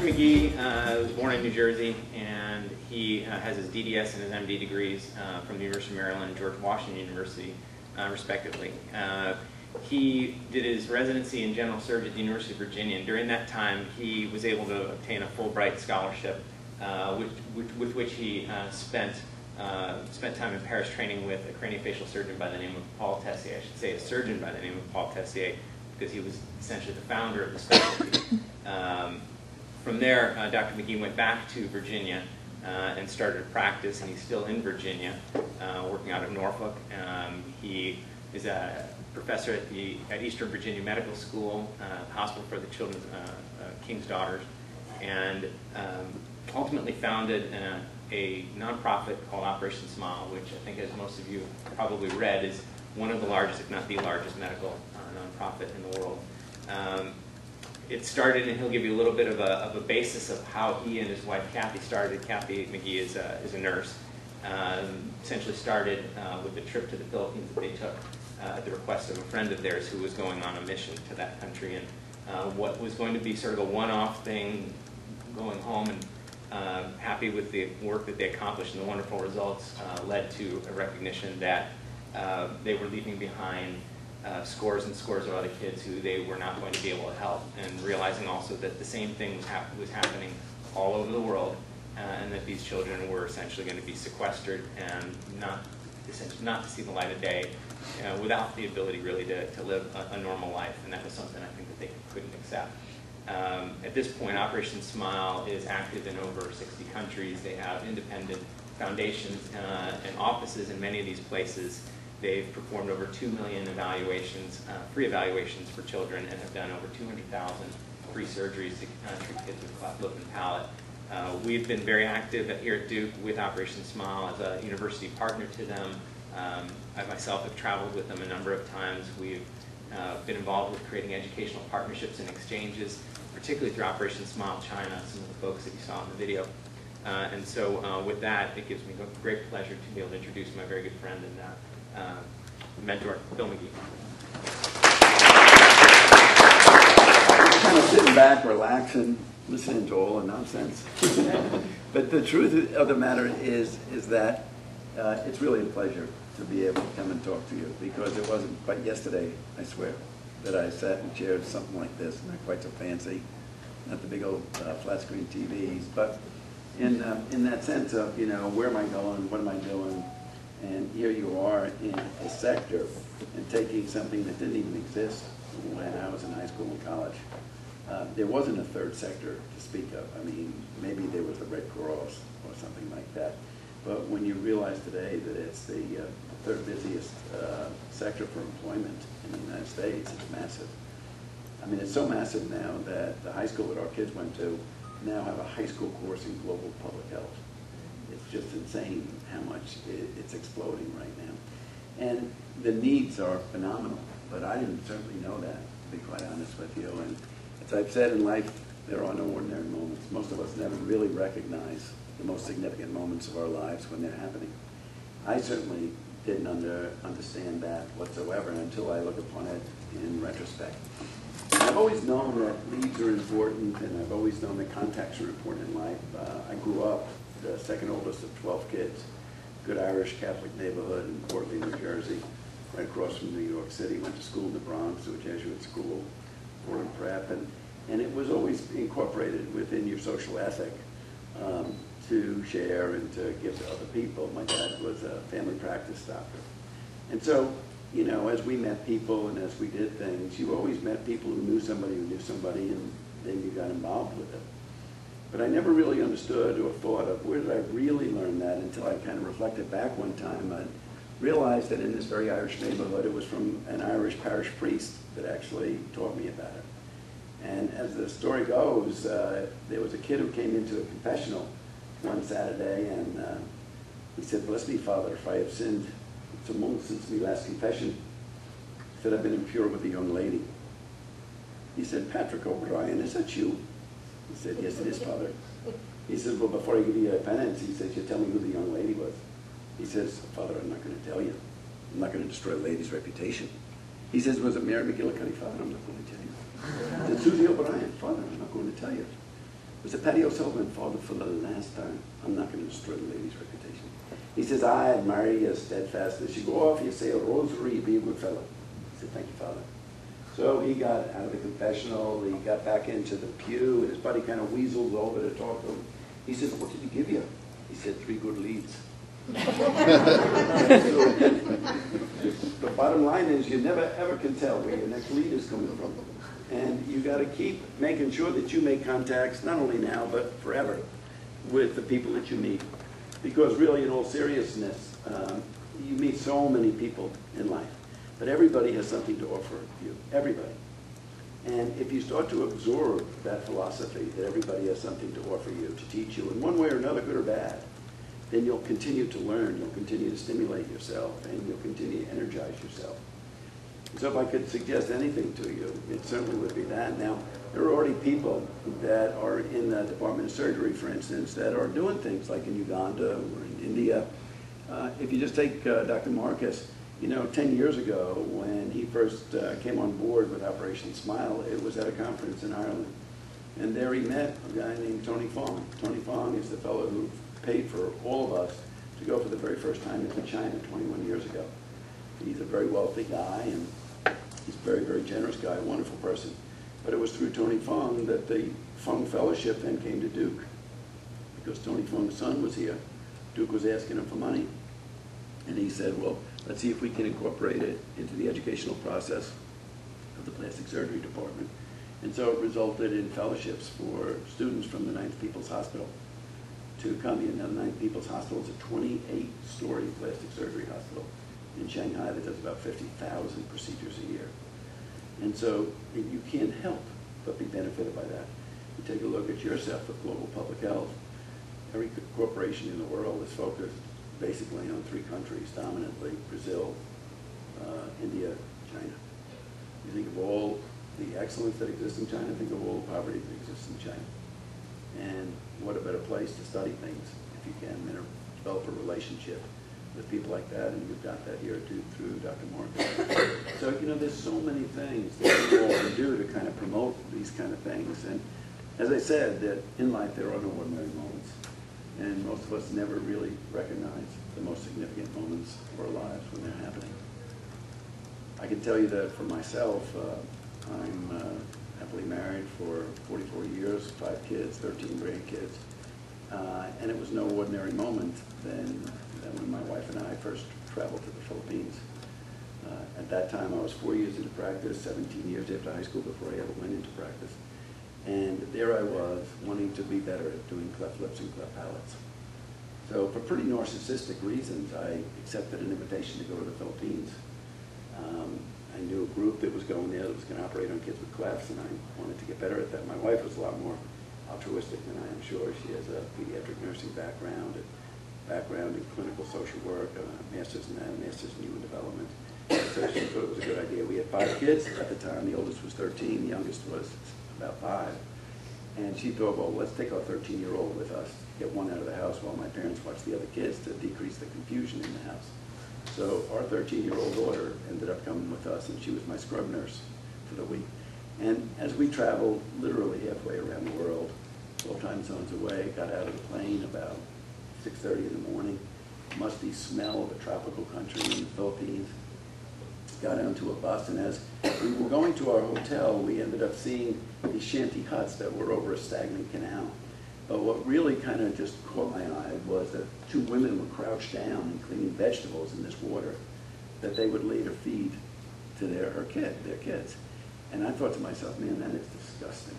Dr. Magee was born in New Jersey, and he has his DDS and his MD degrees from the University of Maryland and George Washington University, respectively. He did his residency in general surgery at the University of Virginia, and during that time he was able to obtain a Fulbright scholarship, with which he spent time in Paris training with a craniofacial surgeon by the name of Paul Tessier. I should say a surgeon by the name of Paul Tessier, because he was essentially the founder of the specialty. From there, Dr. Magee went back to Virginia and started a practice, and he's still in Virginia, working out of Norfolk. He is a professor at Eastern Virginia Medical School, Hospital for the Children's King's Daughters, and ultimately founded a nonprofit called Operation Smile, which I think, as most of you probably read, is one of the largest, if not the largest, medical nonprofit in the world. It started, and he'll give you a little bit of a basis of how he and his wife Kathy started. Kathy Magee is a nurse. Essentially started with a trip to the Philippines that they took at the request of a friend of theirs who was going on a mission to that country, and what was going to be sort of a one-off thing, going home and happy with the work that they accomplished and the wonderful results, led to a recognition that they were leaving behind scores and scores of other kids who they were not going to be able to help, and realizing also that the same thing was happening all over the world, and that these children were essentially going to be sequestered and not to see the light of day, without the ability really to live a normal life, and that was something I think that they couldn't accept. At this point, Operation Smile is active in over 60 countries. They have independent foundations and offices in many of these places. They've performed over 2 million evaluations, free evaluations for children, and have done over 200,000 free surgeries to treat kids with cleft lip and palate. We've been very active here at Duke with Operation Smile as a university partner to them. I myself have traveled with them a number of times. We've been involved with creating educational partnerships and exchanges, particularly through Operation Smile China, some of the folks that you saw in the video. And so with that, it gives me great pleasure to be able to introduce my very good friend and mentor, Bill Magee. Kind of sitting back, relaxing, listening to all the nonsense. But the truth of the matter is that it's really a pleasure to be able to come and talk to you, because it wasn't quite yesterday, I swear, that I sat in chairs something like this, not quite so fancy, not the big old flat screen TVs, but in that sense of, where am I going, what am I doing, and here you are in a sector and taking something that didn't even exist when I was in high school and college. There wasn't a third sector to speak of. I mean, maybe there was the Red Cross or something like that. But when you realize today that it's the third busiest sector for employment in the United States, it's massive. I mean, it's so massive now that the high school that our kids went to now have a high school course in global public health. It's just insane how much it's exploding right now. And the needs are phenomenal, but I didn't certainly know that, to be quite honest with you. And as I've said in life, there are no ordinary moments. Most of us never really recognize the most significant moments of our lives when they're happening. I certainly didn't understand that whatsoever until I look upon it in retrospect. And I've always known that leads are important, and I've always known that contacts are important in life. I grew up the second oldest of 12 kids, good Irish Catholic neighborhood in Portland, New Jersey, right across from New York City. Went to school in the Bronx, to a Jesuit school, Fordham Prep, and it was always incorporated within your social ethic to share and to give to other people. My dad was a family practice doctor. And so, as we met people and as we did things, you always met people who knew somebody, and then you got involved with it. But I never really understood or thought of where did I really learn that until I kind of reflected back one time and realized that in this very Irish neighborhood, it was from an Irish parish priest that actually taught me about it. And as the story goes, there was a kid who came into a confessional one Saturday, and he said, "Bless me, Father, if I have sinned. It's a month since my last confession." He said, "I've been impure with a young lady." He said, "Patrick O'Brien, is that you?" He said, "Yes, it is, Father." He said, "Well, before I give you a penance," he says, "you tell me who the young lady was." He says, "Father, I'm not going to tell you. I'm not going to destroy a lady's reputation." He says, "Was it Mary McGillicuddy?" "Father, I'm not going to tell you." He said, "Susie O'Brien?" "Father, I'm not going to tell you." Was it Patty O'Sullivan, father, for the last time? I'm not going to destroy the lady's reputation. He says, I admire you steadfastly. You go off, you say a rosary, you be a good fellow. I said, thank you, Father. So he got out of the confessional, he got back into the pew, and his buddy kind of weaseled over to talk to him. He says, what did he give you? He said, 3 good leads. The bottom line is you never ever can tell where your next lead is coming from. And you got to keep making sure that you make contacts, not only now, but forever, with the people that you meet. Because really, in all seriousness, you meet so many people in life. But everybody has something to offer you, everybody. And if you start to absorb that philosophy, that everybody has something to offer you, to teach you in one way or another, good or bad, then you'll continue to learn, you'll continue to stimulate yourself, and you'll continue to energize yourself. So if I could suggest anything to you, it certainly would be that. Now, there are already people that are in the Department of Surgery, for instance, that are doing things like in Uganda or in India. If you just take Dr. Marcus, you know, 10 years ago when he first came on board with Operation Smile, it was at a conference in Ireland. And there he met a guy named Tony Fong. Tony Fong is the fellow who paid for all of us to go for the very first time into China 21 years ago. He's a very wealthy guy, and he's a very, very generous guy, a wonderful person. But it was through Tony Fong that the Fong Fellowship then came to Duke. Because Tony Fong's son was here. Duke was asking him for money. And he said, well, let's see if we can incorporate it into the educational process of the plastic surgery department. And so it resulted in fellowships for students from the Ninth People's Hospital to come in. Now, the Ninth People's Hospital is a 28-story plastic surgery hospital in Shanghai that does about 50,000 procedures a year. And so you can't help but be benefited by that. You take a look at yourself with global public health. Every corporation in the world is focused basically on 3 countries dominantly: Brazil, India, China. You think of all the excellence that exists in China, think of all the poverty that exists in China. And what a better place to study things if you can develop a relationship with people like that, and you've got that here too through Dr. Morgan. So, you know, there's so many things that we all can do to kind of promote these kind of things. And as I said, that in life there are no ordinary moments. And most of us never really recognize the most significant moments of our lives when they're happening. I can tell you that for myself, I'm happily married for 44 years, 5 kids, 13 grandkids. And it was no ordinary moment than when my wife and I first traveled to the Philippines. At that time, I was 4 years into practice, 17 years after high school before I ever went into practice. And there I was, wanting to be better at doing cleft lips and cleft palates. So for pretty narcissistic reasons, I accepted an invitation to go to the Philippines. I knew a group that was going there that was going to operate on kids with clefts, and I wanted to get better at that. My wife was a lot more altruistic than I am sure. She has a pediatric nursing background, in clinical social work, a master's in that, a master's in human development. So she thought it was a good idea. We had 5 kids at the time. The oldest was 13, the youngest was about 5. And she thought, well, let's take our 13-year-old with us, get one out of the house while my parents watch the other kids to decrease the confusion in the house. So our 13-year-old daughter ended up coming with us, and she was my scrub nurse for the week. And as we traveled literally halfway around the world, 12 time zones away, got out of the plane about 6:30 in the morning, musty smell of a tropical country in the Philippines, got onto a bus, and as we were going to our hotel, we ended up seeing these shanty huts that were over a stagnant canal. But what really kind of just caught my eye was that 2 women were crouched down and cleaning vegetables in this water that they would later feed to their kids. And I thought to myself, man, that is disgusting.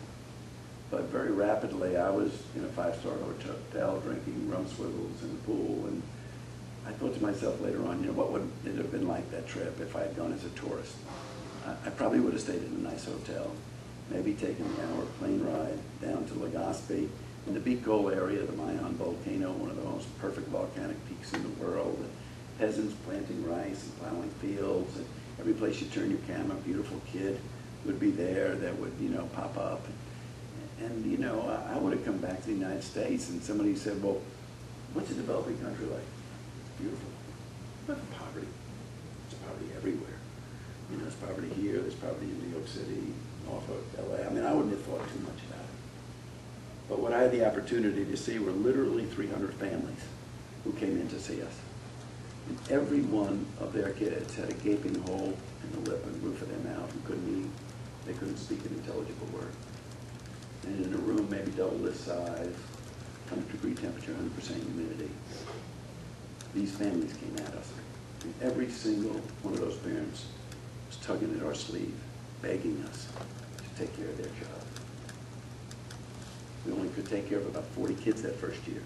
But very rapidly, I was in a 5-star hotel drinking rum swiggles in the pool, and I thought to myself later on, you know, what would it have been like that trip if I had gone as a tourist? I probably would have stayed in a nice hotel, maybe taken an hour plane ride down to Legazpi, in the Bicol area, the Mayon volcano, one of the most perfect volcanic peaks in the world, and peasants planting rice and plowing fields, and every place you turn your camera, a beautiful kid would be there that would, you know, pop up. And you know, I would have come back to the United States, and somebody said, well, what's a developing country like? It's beautiful. But poverty. There's poverty everywhere. You know, there's poverty here, there's poverty in New York City, Norfolk, LA. I mean, I wouldn't have thought too much about it. But what I had the opportunity to see were literally 300 families who came in to see us. And every one of their kids had a gaping hole in the lip and roof of their mouth and couldn't eat. They couldn't speak an intelligible word. And in a room maybe double this size, 100-degree temperature, 100% humidity, these families came at us. And every single one of those parents was tugging at our sleeve, begging us to take care of their child. We only could take care of about 40 kids that first year.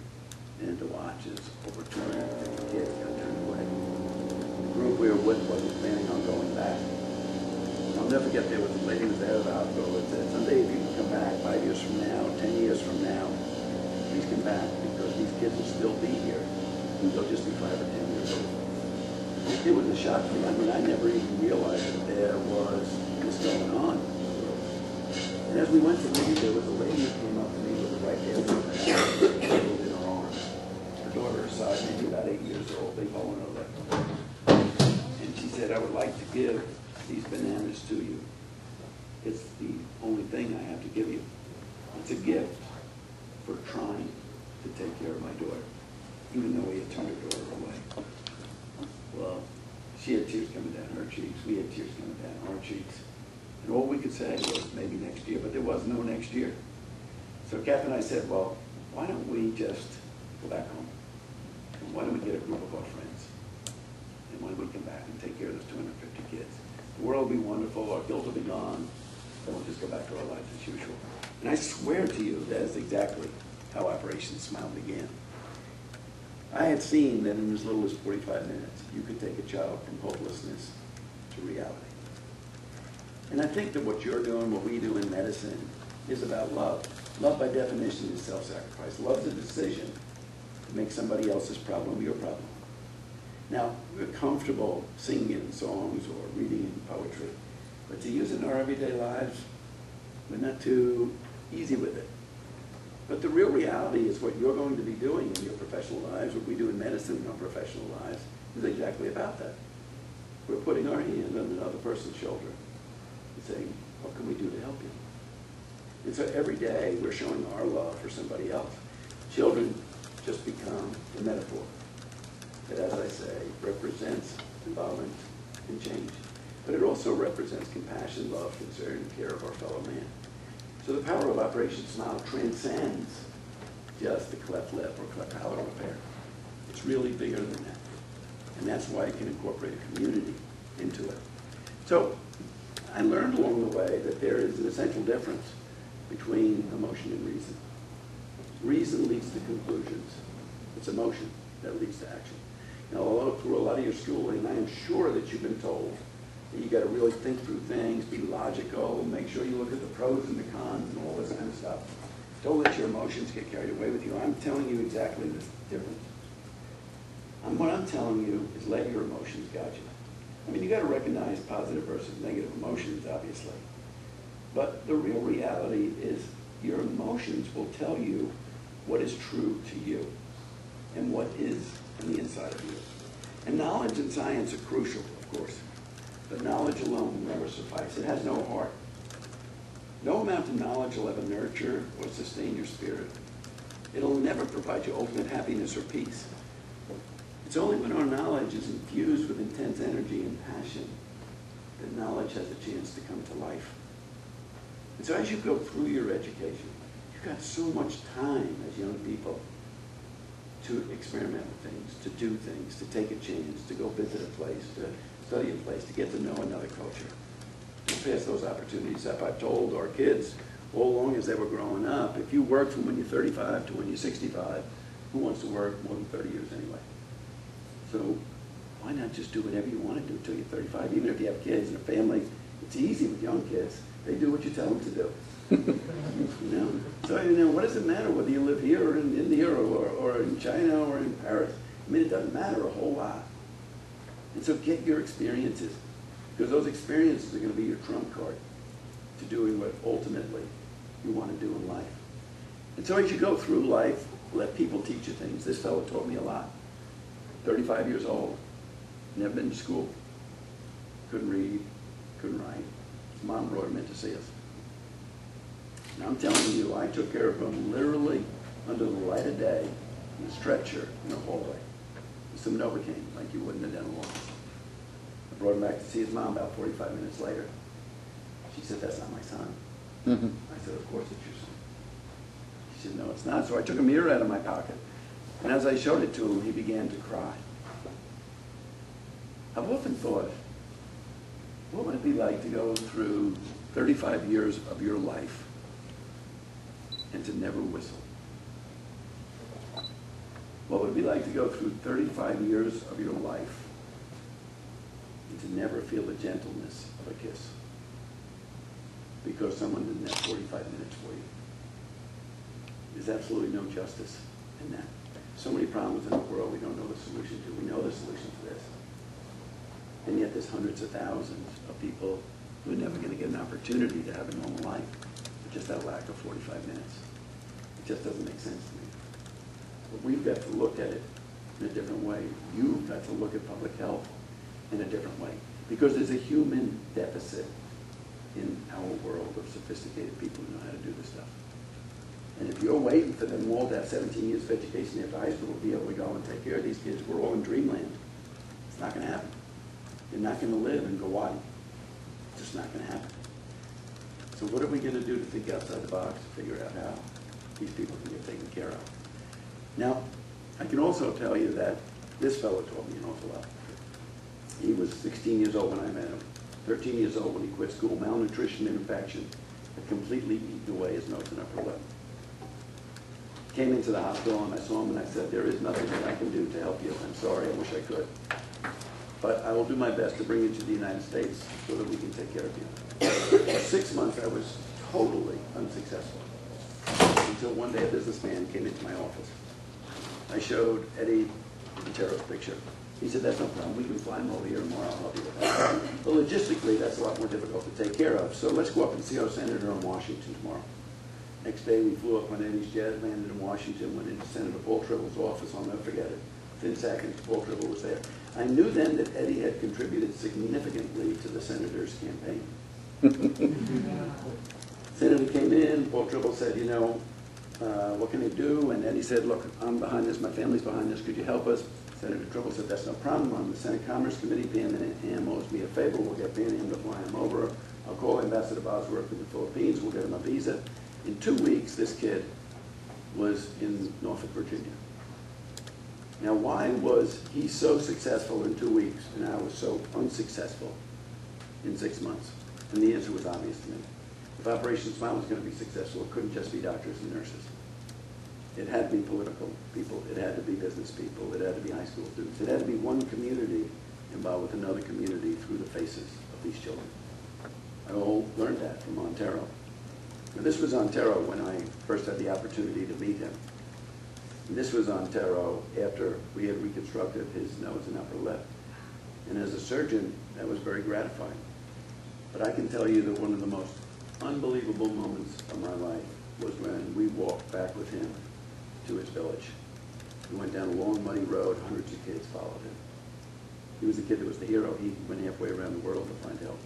And to watch as over 250 kids got turned away. The group we were with wasn't planning on going back. And I'll never forget, there was a lady who was there at the hospital that said, someday if you can come back 5 years from now, 10 years from now, please come back because these kids will still be here. And they'll just be 5 or 10 years old. It was a shock for me. I mean, I never even realized that there was this going on. And as we went to leave, there was a lady who came up to me with a right hand in her arms. Her daughter, her size, maybe about 8 years old, big hole in her lip. And she said, I would like to give these bananas to you. It's the only thing I have to give you. It's a gift for trying to take care of my daughter, even though we had turned her daughter away. Well, she had tears coming down her cheeks. We had tears coming down our cheeks. And all we could say was maybe next year, but there was no next year. So Kath and I said, well, why don't we just go back home? And why don't we get a group of our friends? And why don't we come back and take care of those 250 kids? The world will be wonderful, our guilt will be gone, and we'll just go back to our lives as usual. And I swear to you, that is exactly how Operation Smile began. I had seen that in as little as 45 minutes, you could take a child from hopelessness to reality. And I think that what you're doing, what we do in medicine, is about love. Love, by definition, is self-sacrifice. Love is a decision to make somebody else's problem your problem. Now, we're comfortable singing in songs or reading in poetry, but to use it in our everyday lives, we're not too easy with it. But the real reality is what you're going to be doing in your professional lives, what we do in medicine in our professional lives, is exactly about that. We're putting our hand on another person's shoulder and saying, what can we do to help you? And so every day we're showing our love for somebody else. Children just become a metaphor that, as I say, represents involvement and change. But it also represents compassion, love, concern, and care of our fellow man. So the power of Operation Smile transcends just the cleft lip or cleft palate repair. It's really bigger than that. And that's why it can incorporate a community into it. So I learned along the way that there is an essential difference between emotion and reason. Reason leads to conclusions. It's emotion that leads to action. Now, through a lot of your schooling, I am sure that you've been told that you got to really think through things, be logical, make sure you look at the pros and the cons and all this kind of stuff. Don't let your emotions get carried away with you. I'm telling you exactly the difference. What I'm telling you is let your emotions guide you. I mean, you got to recognize positive versus negative emotions, obviously. But the real reality is your emotions will tell you what is true to you and what is on the inside of you. And knowledge and science are crucial, of course. But knowledge alone will never suffice. It has no heart. No amount of knowledge will ever nurture or sustain your spirit. It'll never provide you ultimate happiness or peace. It's only when our knowledge is infused with intense energy and passion that knowledge has a chance to come to life. And so as you go through your education, you've got so much time as young people to experiment with things, to do things, to take a chance, to go visit a place, to study a place, to get to know another culture. And pass those opportunities up. I've told our kids all along as they were growing up, if you work from when you're 35 to when you're 65, who wants to work more than 30 years anyway? So why not just do whatever you want to do until you're 35? Even if you have kids and a family, it's easy with young kids. They do what you tell them to do. So what does it matter whether you live here or in India or in China or in Paris? I mean, it doesn't matter a whole lot. And so get your experiences, because those experiences are going to be your trump card to doing what ultimately you want to do in life. And so as you go through life, let people teach you things. This fellow taught me a lot. 35 years old, never been to school, couldn't read, couldn't write. His mom brought him in to see us. And I'm telling you, I took care of him literally under the light of day, in a stretcher, in a hallway. Some Novocaine, like you would in a dental office. I brought him back to see his mom about 45 minutes later. She said, "That's not my son." I said, "Of course it's your son." She said, "No, it's not." So I took a mirror out of my pocket, and as I showed it to him, he began to cry. I've often thought, what would it be like to go through 35 years of your life and to never whistle? What would it be like to go through 35 years of your life and to never feel the gentleness of a kiss because someone didn't have 45 minutes for you? There's absolutely no justice in that. So many problems in the world we don't know the solution to. We know the solution to this. And yet there's hundreds of thousands of people who are never going to get an opportunity to have a normal life with just that lack of 45 minutes. It just doesn't make sense to me. But we've got to look at it in a different way. You've got to look at public health in a different way. Because there's a human deficit in our world of sophisticated people who know how to do this stuff. And if you're waiting for them all to have 17 years of education after high school to be able to go and take care of these kids, we're all in dreamland. It's not going to happen. You're not going to live in Hawaii. It's just not going to happen. So what are we going to do to think outside the box to figure out how these people can get taken care of? Now, I can also tell you that this fellow taught me an awful lot. He was 16 years old when I met him, 13 years old when he quit school. Malnutrition and infection had completely eaten away his nose and upper lip. Came into the hospital and I saw him and I said, "There is nothing that I can do to help you. I'm sorry, I wish I could. But I will do my best to bring you to the United States so that we can take care of you." For 6 months, I was totally unsuccessful until one day a businessman came into my office. I showed Eddie Montero's picture. He said, "That's no problem. We can fly him over here tomorrow. I'll help you with that." But logistically, that's a lot more difficult to take care of. So let's go up and see our senator in Washington tomorrow. Next day, we flew up on Eddie's jet, landed in Washington, went into Senator Paul Tribble's office. I'll never forget it. Within seconds, Paul Tribble was there. I knew then that Eddie had contributed significantly to the senator's campaign. Senator came in, Paul Tribble said, "What can I do?" And Eddie said, "Look, I'm behind this, my family's behind this, could you help us?" Senator Tribble said, "That's no problem. On the Senate Commerce Committee, Pam Ham owes me a favor. We'll get Pam Ham to fly him over. I'll call Ambassador Bosworth in the Philippines. We'll get him a visa." In 2 weeks, this kid was in Norfolk, Virginia. Now, why was he so successful in 2 weeks and I was so unsuccessful in 6 months? And the answer was obvious to me. If Operation Smile was going to be successful, it couldn't just be doctors and nurses. It had to be political people. It had to be business people. It had to be high school students. It had to be one community involved with another community through the faces of these children. I all learned that from Montero. Now, this was Montero when I first had the opportunity to meet him. And this was Montero after we had reconstructed his nose and upper lip. And as a surgeon, that was very gratifying. But I can tell you that one of the most unbelievable moments of my life was when we walked back with him to his village. We went down a long, muddy road. Hundreds of kids followed him. He was the kid that was the hero. He went halfway around the world to find help.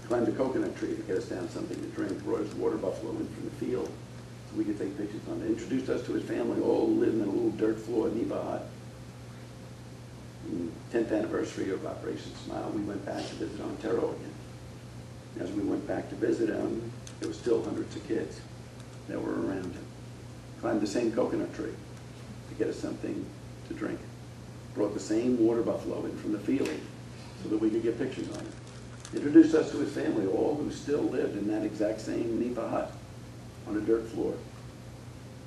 Climbed a coconut tree to get us down something to drink. Brought his water buffalo in from the field so we could take pictures on it. Introduced us to his family, all living in a little dirt floor Nipa hut. 10th anniversary of Operation Smile, we went back to visit Montero again. As we went back to visit him, there were still hundreds of kids that were around him. Climbed the same coconut tree to get us something to drink. Brought the same water buffalo in from the field so that we could get pictures on it. Introduced us to his family, all who still lived in that exact same Nipa hut on a dirt floor.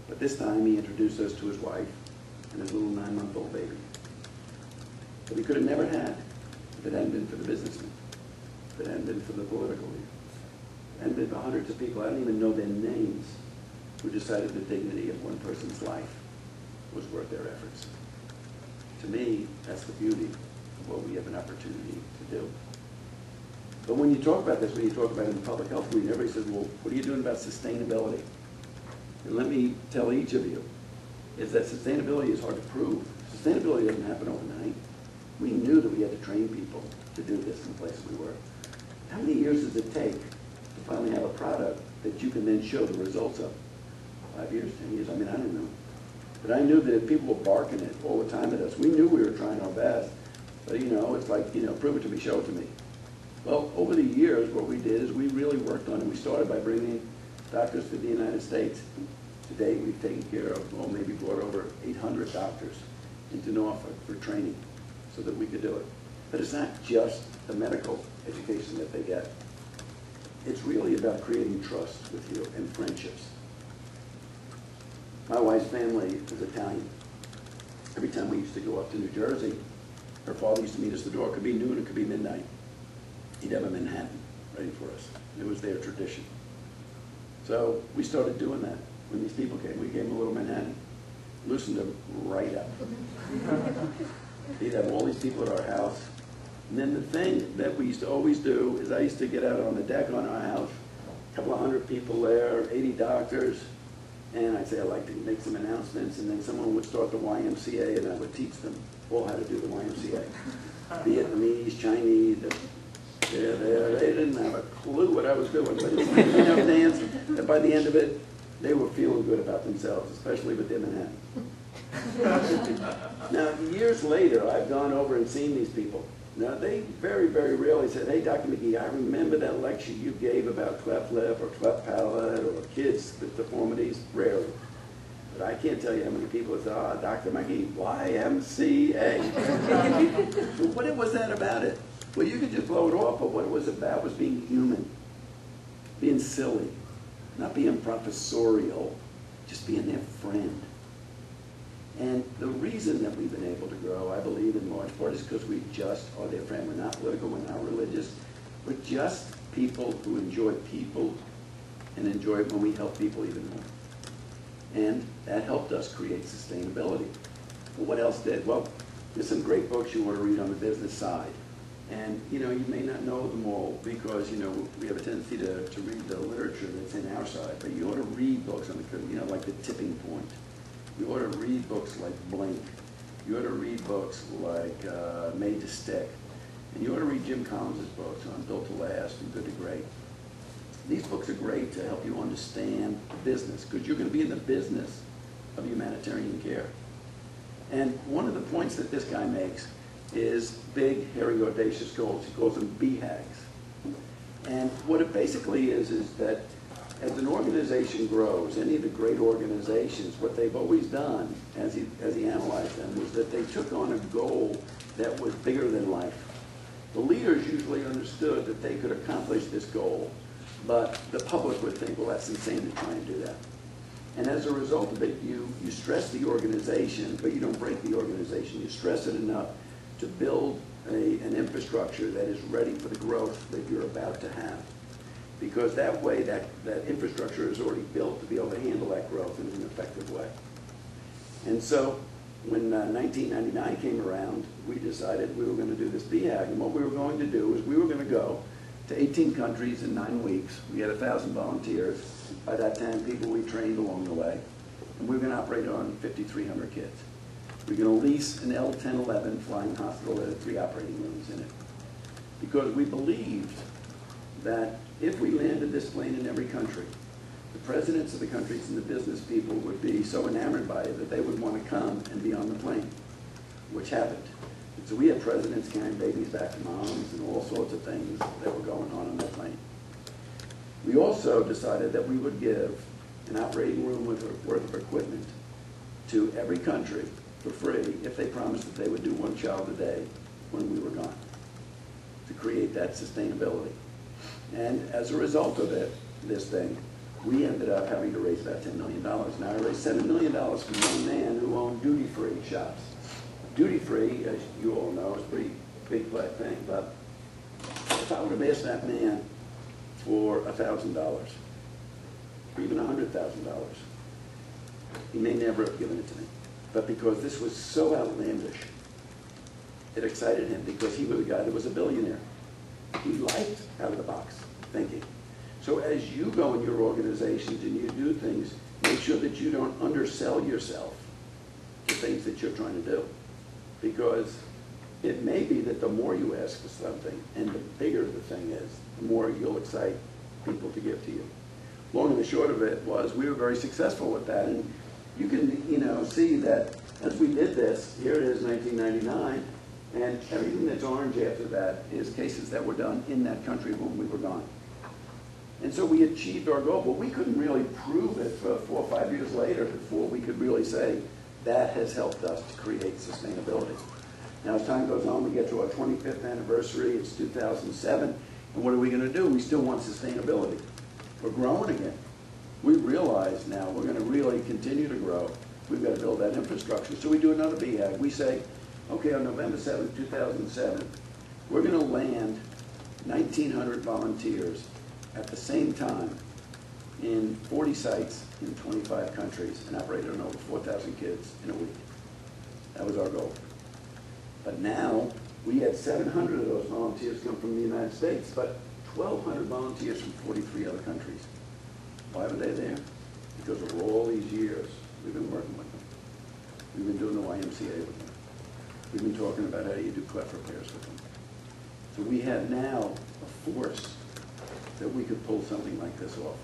But this time he introduced us to his wife and his little 9-month-old baby. But he could have never had if it hadn't been for the businessmen, if it hadn't been for the political leaders, if it hadn't been for hundreds of people, I don't even know their names, who decided the dignity of one person's life was worth their efforts. To me, that's the beauty of what we have an opportunity to do. But when you talk about this, when you talk about it in public health, everybody says, "Well, what are you doing about sustainability?" And let me tell each of you, is that sustainability is hard to prove. Sustainability doesn't happen overnight. We knew that we had to train people to do this in the place we were. How many years does it take to finally have a product that you can then show the results of. 5 years, 10 years, I mean, I don't know. But I knew that if people were barking it all the time at us, we knew we were trying our best. But, you know, it's like, you know, prove it to me, show it to me. Well, over the years, what we did is we really worked on it. We started by bringing doctors to the United States. Today, we've taken care of, well, maybe brought over 800 doctors into Norfolk for training so that we could do it. But it's not just the medical education that they get. It's really about creating trust with you and friendships. My wife's family is Italian. Every time we used to go up to New Jersey, her father used to meet us at the door. It could be noon, it could be midnight. He'd have a Manhattan ready for us. It was their tradition. So we started doing that. When these people came, we gave them a little Manhattan, loosened them right up. He'd have all these people at our house. And then the thing that we used to always do is I used to get out on the deck on our house, a couple of hundred people there, 80 doctors, and I'd say I'd like to make some announcements, and then someone would start the YMCA, and I would teach them all how to do the YMCA. Vietnamese, Chinese, they didn't have a clue what I was doing, but it's enough dance that by the end of it, they were feeling good about themselves, especially with their Manhattan. Now, years later, I've gone over and seen these people. Now, they very, very rarely said, hey, Dr. Magee, I remember that lecture you gave about cleft lip or cleft palate or kids with deformities. Rarely. But I can't tell you how many people said, oh, Dr. Magee, YMCA. Well, what was that about it? Well, you could just blow it off, but what it was about was being human, being silly, not being professorial, just being their friend. And the reason that we've been able to grow, I believe, in large part is because we just are their friend. We're not political, we're not religious. We're just people who enjoy people and enjoy it when we help people even more. And that helped us create sustainability. Well, what else did? Well, there's some great books you want to read on the business side. And, you know, you may not know them all because, you know, we have a tendency to read the literature that's in our side. But you ought to read books on the, you know, like The Tipping Point. You ought to read books like Blink. You ought to read books like Made to Stick. And you ought to read Jim Collins' books on Built to Last and Good to Great. These books are great to help you understand business because you're going to be in the business of humanitarian care. And one of the points that this guy makes is big, hairy, audacious goals. He calls them BHAGs. And what it basically is that as an organization grows, any of the great organizations, what they've always done, as he analyzed them, was that they took on a goal that was bigger than life. The leaders usually understood that they could accomplish this goal, but the public would think, well, that's insane to try and do that. And as a result of it, you stress the organization, but you don't break the organization. You stress it enough to build an infrastructure that is ready for the growth that you're about to have. Because that way, that infrastructure is already built to be able to handle that growth in an effective way. And so when 1999 came around, we decided we were going to do this BHAG. And what we were going to do is we were going to go to 18 countries in 9 weeks. We had 1,000 volunteers. By that time, people we trained along the way. And we were going to operate on 5,300 kids. We were going to lease an L-1011 flying hospital that had 3 operating rooms in it. Because we believed that if we landed this plane in every country, the presidents of the countries and the business people would be so enamored by it that they would want to come and be on the plane, which happened. And so we had presidents carrying babies back to moms and all sorts of things that were going on that plane. We also decided that we would give an operating room worth of equipment to every country for free if they promised that they would do 1 child a day when we were gone, to create that sustainability. And as a result of this thing, we ended up having to raise about $10 million. Now I raised $7 million from one man who owned duty-free shops. Duty-free, as you all know, is a pretty big thing, but if I would have asked that man for $1,000, or even $100,000, he may never have given it to me. But because this was so outlandish, it excited him because he was a guy that was a billionaire. He liked out-of-the-box thinking. So as you go in your organizations and you do things, make sure that you don't undersell yourself to things that you're trying to do. Because it may be that the more you ask for something and the bigger the thing is, the more you'll excite people to give to you. long and the short of it was we were very successful with that. And you can, see that as we did this, here it is 1999, and everything that's orange after that is cases that were done in that country when we were gone. And so we achieved our goal, but we couldn't really prove it for 4 or 5 years later before we could really say that has helped us to create sustainability. Now, as time goes on, we get to our 25th anniversary. It's 2007. And what are we going to do? We still want sustainability. We're growing again. We realize now we're going to really continue to grow. We've got to build that infrastructure. So we do another BHAG. We say, okay, on November 7th, 2007, we're going to land 1,900 volunteers at the same time in 40 sites in 25 countries and operated on over 4,000 kids in a week. That was our goal. But now, we had 700 of those volunteers come from the United States, but 1,200 volunteers from 43 other countries. Why were they there? Because of all these years we've been working with them. We've been doing the YMCA with them. We've been talking about how you do cleft repairs with them. So we have now a force that we could pull something like this off.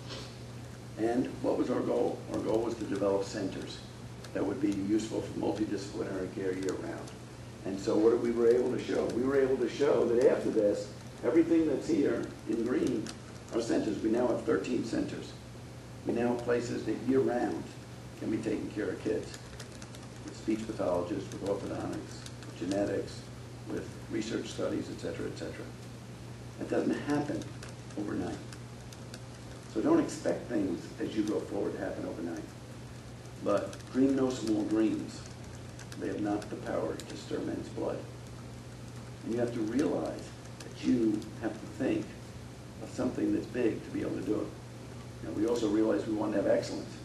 And what was our goal? Our goal was to develop centers that would be useful for multidisciplinary care year-round. And so what we were able to show? We were able to show that after this, everything that's here in green are centers. We now have 13 centers. We now have places that year-round can be taking care of kids, with speech pathologists, with orthodontics, with genetics, with research studies, et cetera, et cetera. That doesn't happen overnight. So don't expect things as you go forward to happen overnight. But dream no small dreams. They have not the power to stir men's blood. And you have to realize that you have to think of something that's big to be able to do it. Now, we also realize we want to have excellence.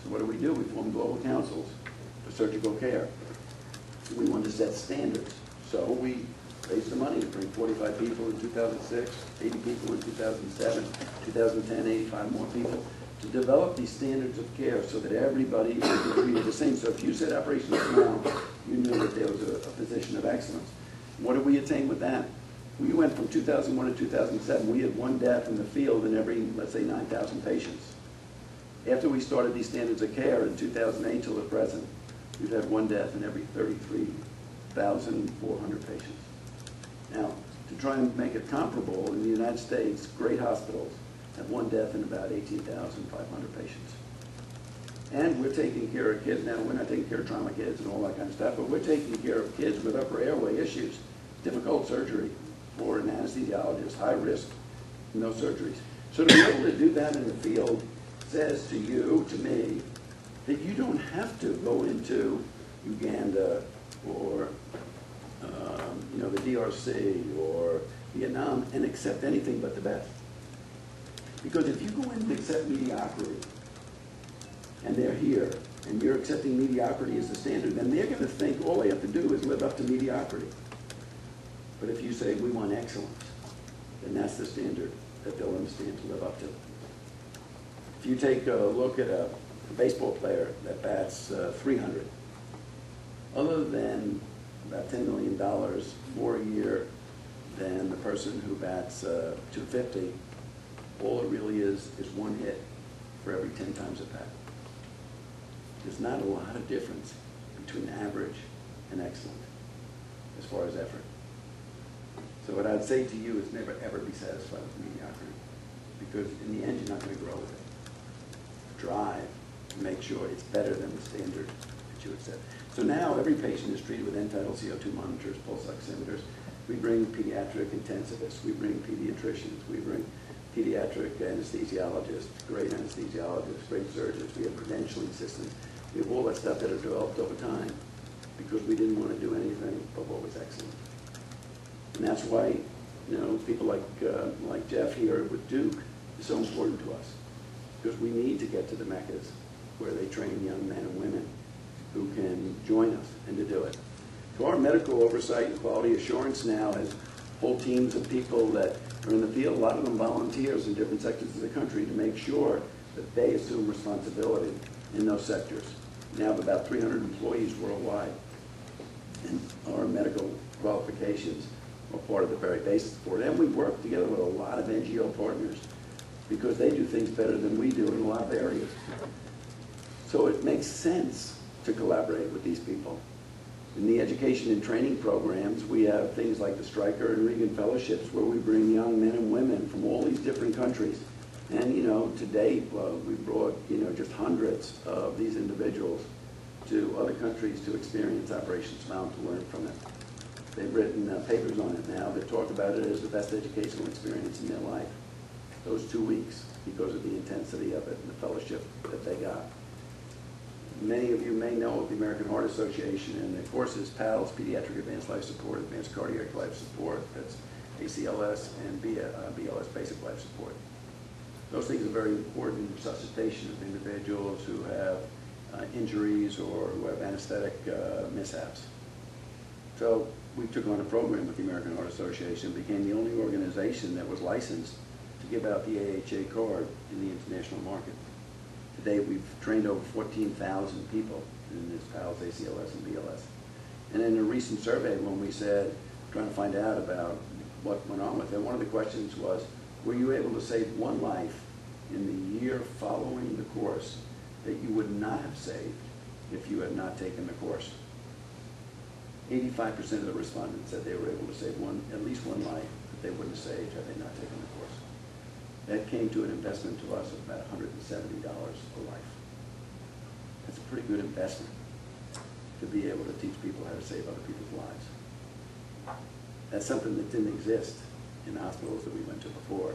So what do? We form global councils for surgical care. We want to set standards. So we raised the money to bring 45 people in 2006, 80 people in 2007, 2010, 85 more people, to develop these standards of care so that everybody is treated the same. So if you said Operation Smile, you knew that there was a position of excellence. What did we attain with that? We went from 2001 to 2007, we had 1 death in the field in every, let's say, 9,000 patients. After we started these standards of care in 2008 till the present, we've had 1 death in every 33,400 patients. Now, to try and make it comparable, in the United States, great hospitals have 1 death in about 18,500 patients. And we're taking care of kids. Now, we're not taking care of trauma kids and all that kind of stuff, but we're taking care of kids with upper airway issues, difficult surgery for an anesthesiologist, high risk, no surgeries. So to be able to do that in the field says to you, to me, that you don't have to go into Uganda or the DRC or Vietnam and accept anything but the best. Because if you go in and accept mediocrity, and they're here, and you're accepting mediocrity as the standard, then they're going to think all they have to do is live up to mediocrity. But if you say we want excellence, then that's the standard that they'll understand to live up to. If you take a look at a baseball player that bats 300, other than about $10 million more a year than the person who bats 250, all it really is 1 hit for every 10 times a bat. There's not a lot of difference between average and excellent as far as effort. So what I'd say to you is never ever be satisfied with mediocrity, because in the end you're not going to grow with it. Drive to make sure it's better than the standard that you accept. So now every patient is treated with end-tidal CO2 monitors, pulse oximeters. We bring pediatric intensivists, we bring pediatricians, we bring pediatric anesthesiologists, great anesthesiologists, great surgeons. We have credentialing systems. We have all that stuff that have developed over time because we didn't want to do anything but what was excellent. And that's why, people like Jeff here with Duke is so important to us, because we need to get to the meccas where they train young men and women who can join us and to do it. So our medical oversight and quality assurance now has whole teams of people that are in the field, a lot of them volunteers in different sectors of the country, to make sure that they assume responsibility in those sectors. We now have about 300 employees worldwide, and our medical qualifications are part of the very basis for it. And we work together with a lot of NGO partners because they do things better than we do in a lot of areas. So it makes sense to collaborate with these people. In the education and training programs, we have things like the Stryker and Regan Fellowships, where we bring young men and women from all these different countries. And, to date, we brought, just hundreds of these individuals to other countries to experience Operation Smile, to learn from it. They've written papers on it now that talk about it as the best educational experience in their life. Those 2 weeks, because of the intensity of it and the fellowship that they got. Many of you may know of the American Heart Association and the courses, PALS, Pediatric Advanced Life Support, Advanced Cardiac Life Support, that's ACLS, and BLS, Basic Life Support. Those things are very important in resuscitation of individuals who have injuries or who have anesthetic mishaps. So we took on a program with the American Heart Association, became the only organization that was licensed to give out the AHA card in the international market. Today we've trained over 14,000 people in this PALS, ACLS, and BLS. And in a recent survey, when we said, trying to find out about what went on with it, one of the questions was, were you able to save one life in the year following the course that you would not have saved if you had not taken the course? 85% of the respondents said they were able to save at least one life that they wouldn't have saved had they not taken the course. That came to an investment to us of about $170 a life. That's a pretty good investment to be able to teach people how to save other people's lives. That's something that didn't exist in the hospitals that we went to before.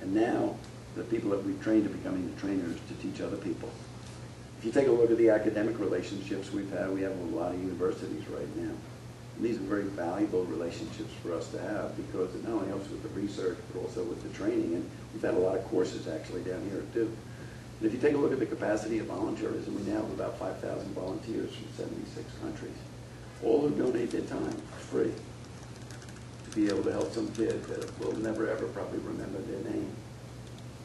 And now, the people that we've trained are becoming the trainers to teach other people. If you take a look at the academic relationships we've had, we have a lot of universities right now. And these are very valuable relationships for us to have because it not only helps with the research, but also with the training. And we've had a lot of courses actually down here too. And if you take a look at the capacity of volunteerism, we now have about 5,000 volunteers from 76 countries, all who donate their time for free to be able to help some kid that will never ever probably remember their name,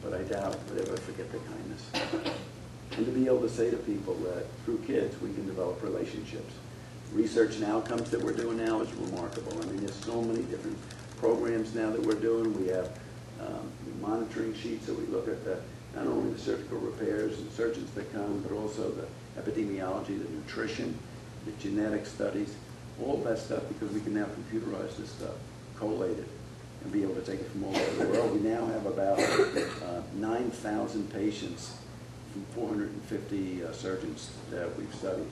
but I doubt they'll ever forget their kindness. And to be able to say to people that through kids we can develop relationships. Research and outcomes that we're doing now is remarkable. I mean, there's so many different programs now that we're doing. We have monitoring sheets that we look at not only the surgical repairs and surgeons that come, but also the epidemiology, the nutrition, the genetic studies, all that stuff, because we can now computerize this stuff, collate it, and be able to take it from all over the world. We now have about 9,000 patients from 450 surgeons that we've studied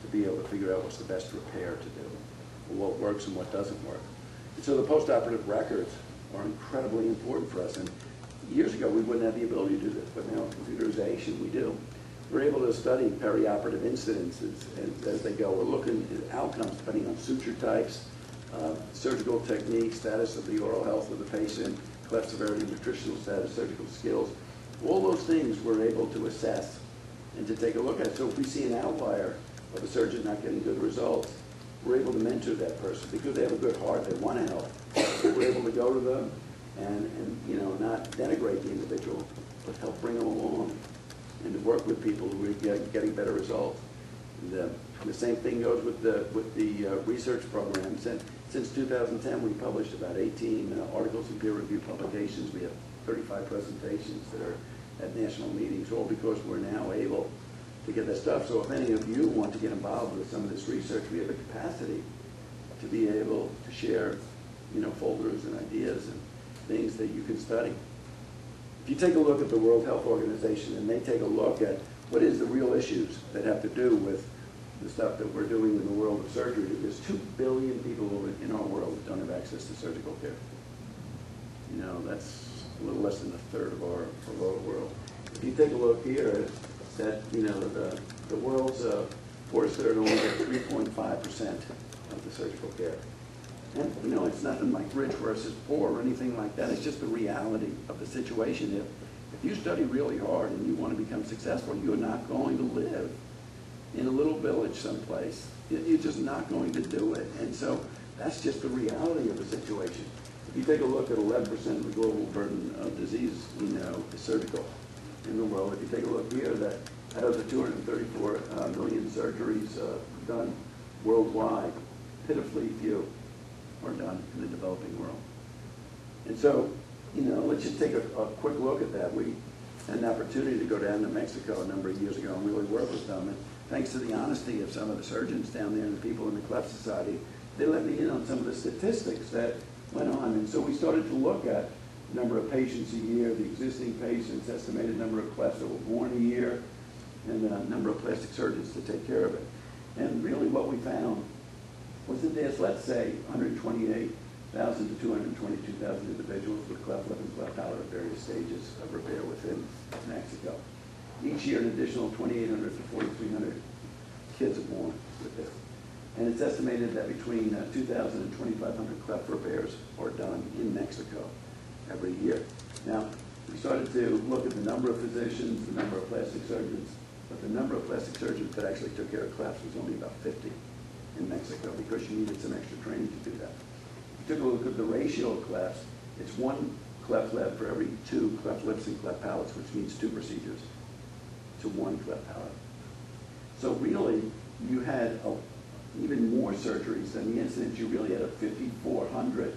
to be able to figure out what's the best repair to do, or what works and what doesn't work. And so the postoperative records are incredibly important for us. And years ago, we wouldn't have the ability to do this, but now with computerization, we do. We're able to study perioperative incidences as they go. We're looking at outcomes depending on suture types, surgical technique, status of the oral health of the patient, cleft severity, nutritional status, surgical skills. All those things we're able to assess and to take a look at. So if we see an outlier of a surgeon not getting good results, we're able to mentor that person because they have a good heart, they want to help. We're able to go to them and not denigrate the individual, but help bring them along and to work with people who are getting better results. And, the same thing goes with the research programs. And since 2010, we published about 18 articles in peer-reviewed publications. We have 35 presentations that are at national meetings, all because we're now able to get that stuff. So if any of you want to get involved with some of this research, we have the capacity to be able to share, folders and ideas and things that you can study. If you take a look at the World Health Organization and they take a look at what is the real issues that have to do with the stuff that we're doing in the world of surgery, there's 2 billion people in our world that don't have access to surgical care. That's a little less than a third of our world. If you take a look here, that the world's poorest third only get 3.5% of the surgical care. And it's nothing like rich versus poor or anything like that. It's just the reality of the situation. If you study really hard and you want to become successful, you're not going to live in a little village someplace. You're just not going to do it. And so that's just the reality of the situation. If you take a look at 11% of the global burden of disease, is surgical in the world. If you take a look here, that out of the 234 million surgeries done worldwide, pitifully few are done in the developing world. And so you know, let's just take a quick look at that. We had an opportunity to go down to Mexico a number of years ago and really work with them. And thanks to the honesty of some of the surgeons down there and the people in the Cleft Society, they let me in on some of the statistics that went on. And so we started to look at the number of patients a year, the existing patients, estimated number of clefts that were born a year, and the number of plastic surgeons to take care of it. And really what we found was that there's, let's say, 128,000 to 222,000 individuals with cleft lip and cleft palate at various stages of repair within Mexico. Each year, an additional 2,800 to 4,300 kids are born with this. And it's estimated that between 2,000 and 2,500 cleft repairs are done in Mexico every year. Now, we started to look at the number of physicians, the number of plastic surgeons, but the number of plastic surgeons that actually took care of clefts was only about 50 in Mexico because you needed some extra training to do that. If you took a look at the ratio of clefts, it's one cleft lip for every 2 cleft lips and cleft palates, which means 2 procedures to 1 cleft palate. So really, you had even more surgeries than the incidence. You really had 5,400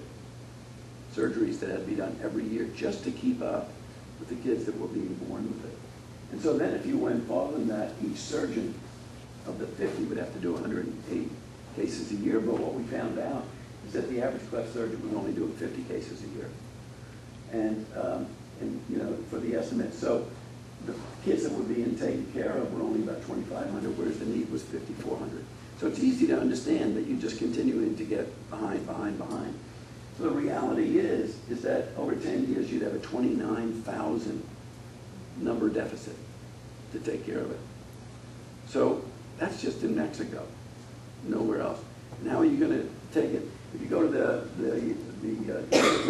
surgeries that had to be done every year just to keep up with the kids that were being born with it. And so then if you went farther than that, each surgeon of the 50 would have to do 108 cases a year. But what we found out is that the average cleft surgeon was only doing 50 cases a year. And you know, for the estimate. So the kids that were being taken care of were only about 2,500, whereas the need was 5,400. So it's easy to understand that you're just continuing to get behind. So the reality is that over 10 years, you'd have a 29,000 number deficit to take care of it. So that's just in Mexico, nowhere else. Now you're going to take it, if you go to the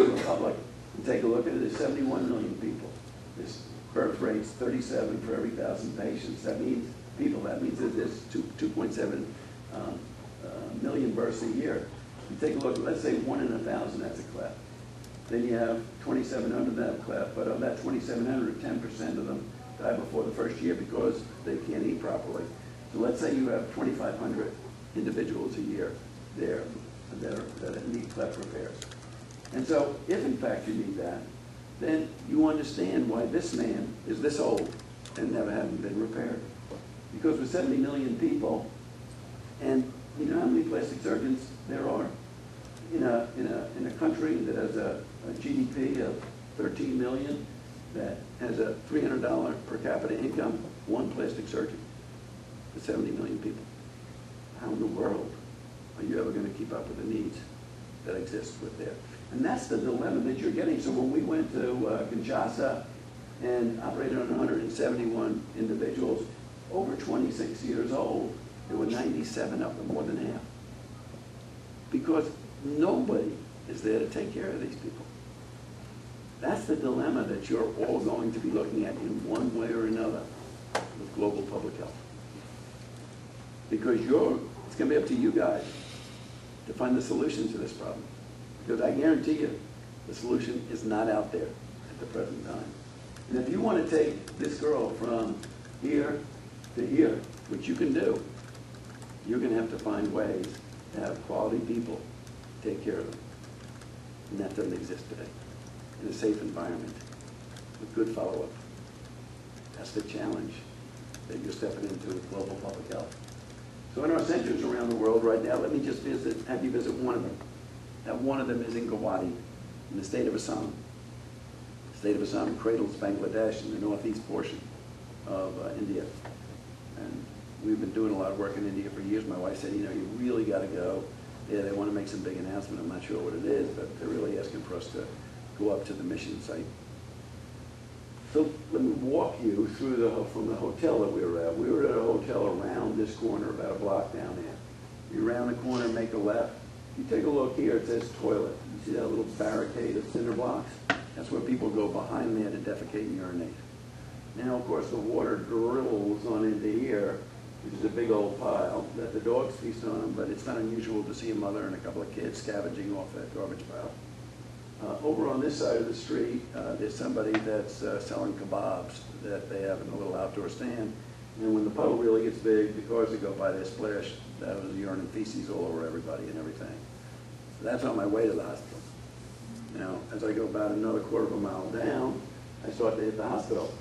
Republic and take a look at it, there's 71 million people. This birth rate's 37 for every 1,000 patients. That means that there's 2.7 million births a year. You take a look, let's say 1 in 1,000, that's a cleft. Then you have 2,700 that have cleft, but of that 2,700, 10% of them die before the first year because they can't eat properly. So let's say you have 2,500 individuals a year there that need cleft repairs. And so if in fact you need that, then you understand why this man is this old and never having been repaired. Because with 70 million people, and you know how many plastic surgeons there are in a country that has a GDP of 13 million, that has a $300 per capita income, 1 plastic surgeon for 70 million people. How in the world are you ever going to keep up with the needs that exist with there? And that's the dilemma that you're getting. So when we went to Kinshasa and operated on 171 individuals over 26 years old, there were 97 of them, more than half. Because nobody is there to take care of these people. That's the dilemma that you're all going to be looking at in one way or another with global public health. Because it's going to be up to you guys to find the solution to this problem. Because I guarantee you, the solution is not out there at the present time. And if you want to take this girl from here to here, which you can do, you're going to have to find ways to have quality people take care of them. And that doesn't exist today. In a safe environment, with good follow-up. That's the challenge that you're stepping into with global public health. So in our centers around the world right now, let me just have you visit one of them. That one of them is in Guwahati, in the state of Assam. The state of Assam cradles Bangladesh in the northeast portion of India. And we've been doing a lot of work in India for years. My wife said, you know, you really got to go. Yeah, they want to make some big announcement. I'm not sure what it is, but they're really asking for us to go up to the mission site. So let me walk you through from the hotel that we were at. We were at a hotel around this corner, about a block down there. You round the corner, make a left. You take a look here, it says toilet. You see that little barricade of cinder blocks? That's where people go behind there to defecate and urinate. Now, of course, the water drills on into here, which is a big old pile that the dogs feast on them, but it's not unusual to see a mother and a couple of kids scavenging off that garbage pile. Over on this side of the street, there's somebody that's selling kebabs that they have in a little outdoor stand. And when the puddle really gets big, the cars that go by, they splash that was urine and feces all over everybody and everything. So that's on my way to the hospital. Now, as I go about another quarter of a mile down, I start to hit the hospital.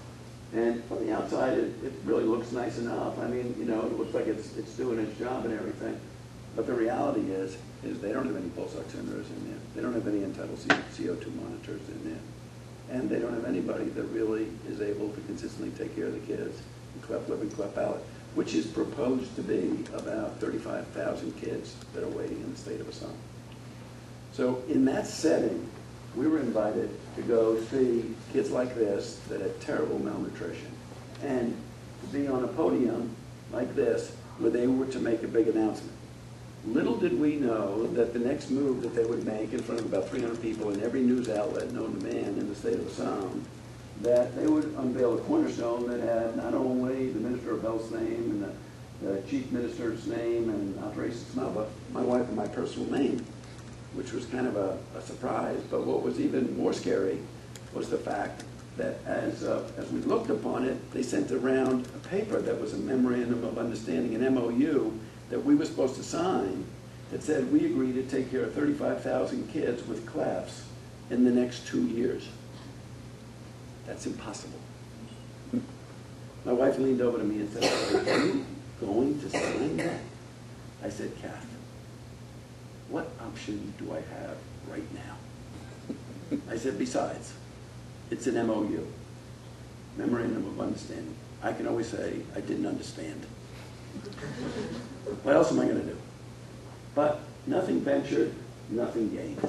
And from the outside, it really looks nice enough. I mean, you know, it looks like it's doing its job and everything. But the reality is they don't have any pulse oximeters in there. They don't have any Untitled CO2 monitors in there. And they don't have anybody that really is able to consistently take care of the kids in cleft lip and cleft palate, which is proposed to be about 35,000 kids that are waiting in the state of Assam. So in that setting, we were invited to go see kids like this that had terrible malnutrition, and to be on a podium like this where they were to make a big announcement. Little did we know that the next move that they would make in front of about 300 people in every news outlet known to man in the state of Assam, that they would unveil a cornerstone that had not only the Minister of Health's name and the Chief Minister's name and not racist smile, but my wife and my personal name, which was kind of a surprise. But what was even more scary was the fact that as we looked upon it, they sent around a paper that was a memorandum of understanding, an MOU, that we were supposed to sign that said we agree to take care of 35,000 kids with clefts in the next 2 years. That's impossible. My wife leaned over to me and said, "Are you going to sign that?" I said, "Kath, what option do I have right now?" I said, "Besides, it's an MOU, Memorandum of Understanding. I can always say I didn't understand. What else am I going to do?" But nothing ventured, nothing gained.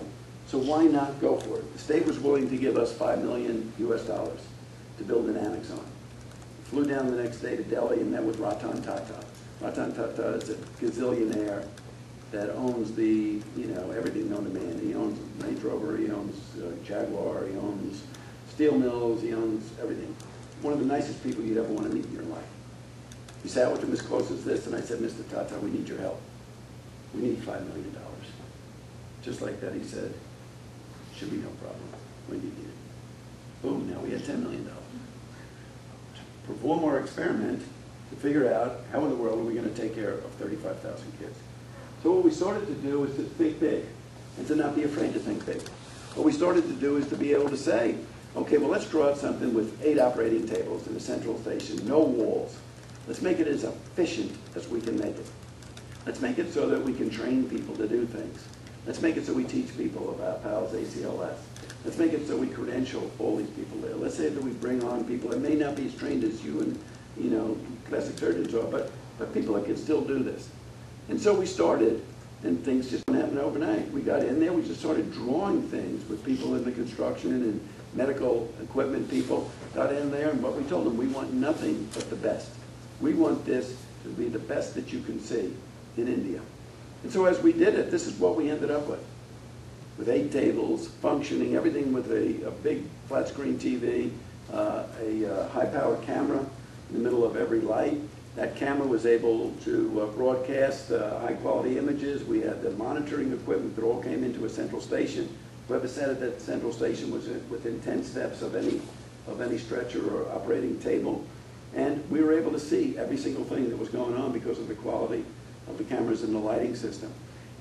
So why not go for it? The state was willing to give us $5 million US to build an annex on. Flew down the next day to Delhi and met with Ratan Tata. Ratan Tata is a gazillionaire that owns the, you know, everything known to man. He owns Range Rover, he owns Jaguar, he owns steel mills, he owns everything. One of the nicest people you'd ever want to meet in your life. We sat with him as close as this, and I said, "Mr. Tata, we need your help. We need $5 million. Just like that, he said, "Should be no problem. When do you need it?" Boom, now we had $10 million. Perform our experiment to figure out how in the world are we going to take care of 35,000 kids. So what we started to do is to think big and to not be afraid to think big. What we started to do is to be able to say, okay, well, let's draw out something with 8 operating tables in a central station, no walls. Let's make it as efficient as we can make it. Let's make it so that we can train people to do things. Let's make it so we teach people about PALS ACLS. Let's make it so we credential all these people there. Let's say that we bring on people that may not be as trained as you and, you know, plastic surgeons are, but people that can still do this. And so we started, and things just didn't happen overnight. We got in there, we just started drawing things with people in the construction and medical equipment people. Got in there, and what we told them, we want nothing but the best. We want this to be the best that you can see in India. And so as we did it, this is what we ended up with 8 tables, functioning, everything with a big flat screen TV, a high-powered camera in the middle of every light. That camera was able to broadcast high-quality images. We had the monitoring equipment that all came into a central station. Whoever said it, that central station was within 10 steps of any stretcher or operating table. And we were able to see every single thing that was going on because of the quality of the cameras and the lighting system.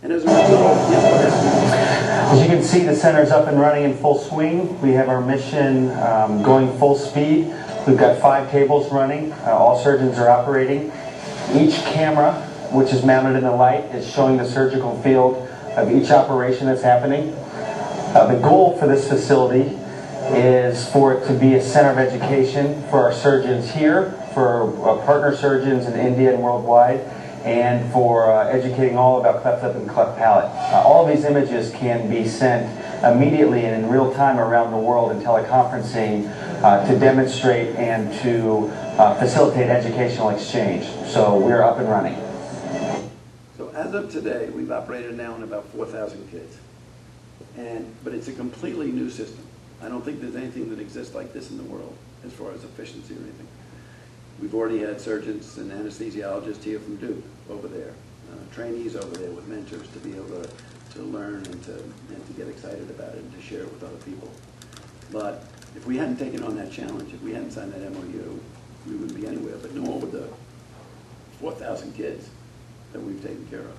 And as a result, as you can see, the center's up and running in full swing. We have our mission going full speed. We've got 5 tables running. All surgeons are operating. Each camera, which is mounted in the light, is showing the surgical field of each operation that's happening. The goal for this facility is for it to be a center of education for our surgeons here, for partner surgeons in India and worldwide, and for educating all about cleft lip and cleft palate. All of these images can be sent immediately and in real time around the world in teleconferencing to demonstrate and to facilitate educational exchange. So we're up and running. So as of today, we've operated now on about 4,000 kids. But it's a completely new system. I don't think there's anything that exists like this in the world as far as efficiency or anything. We've already had surgeons and anesthesiologists here from Duke over there, trainees over there with mentors to be able to learn and to get excited about it and to share it with other people. But if we hadn't taken on that challenge, if we hadn't signed that MOU, we wouldn't be anywhere, but nor with the 4,000 kids that we've taken care of.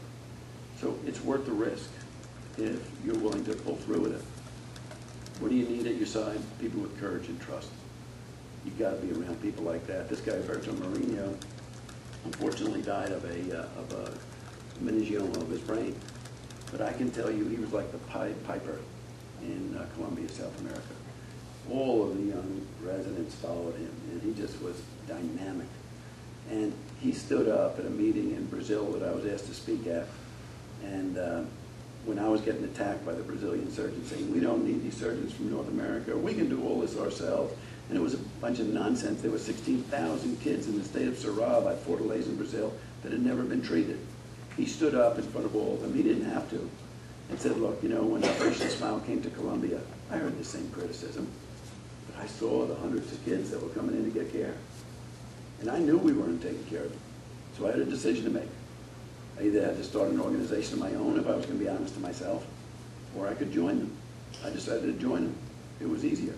So it's worth the risk if you're willing to pull through with it. What do you need at your side? People with courage and trust. You've got to be around people like that. This guy, Berto Marino, unfortunately died of a meningioma of his brain. But I can tell you, he was like the Pied Piper in Colombia, South America. All of the young residents followed him, and he just was dynamic. And he stood up at a meeting in Brazil that I was asked to speak at, and when I was getting attacked by the Brazilian surgeons saying, we don't need these surgeons from North America, we can do all this ourselves. And it was a bunch of nonsense. There were 16,000 kids in the state of Sorá, by Fortaleza in Brazil, that had never been treated. He stood up in front of all of them, he didn't have to, and said, look, you know, when Operation Smile came to Colombia, I heard the same criticism, but I saw the hundreds of kids that were coming in to get care. And I knew we weren't taking care of them. So I had a decision to make. I either had to start an organization of my own, if I was going to be honest to myself, or I could join them. I decided to join them. It was easier.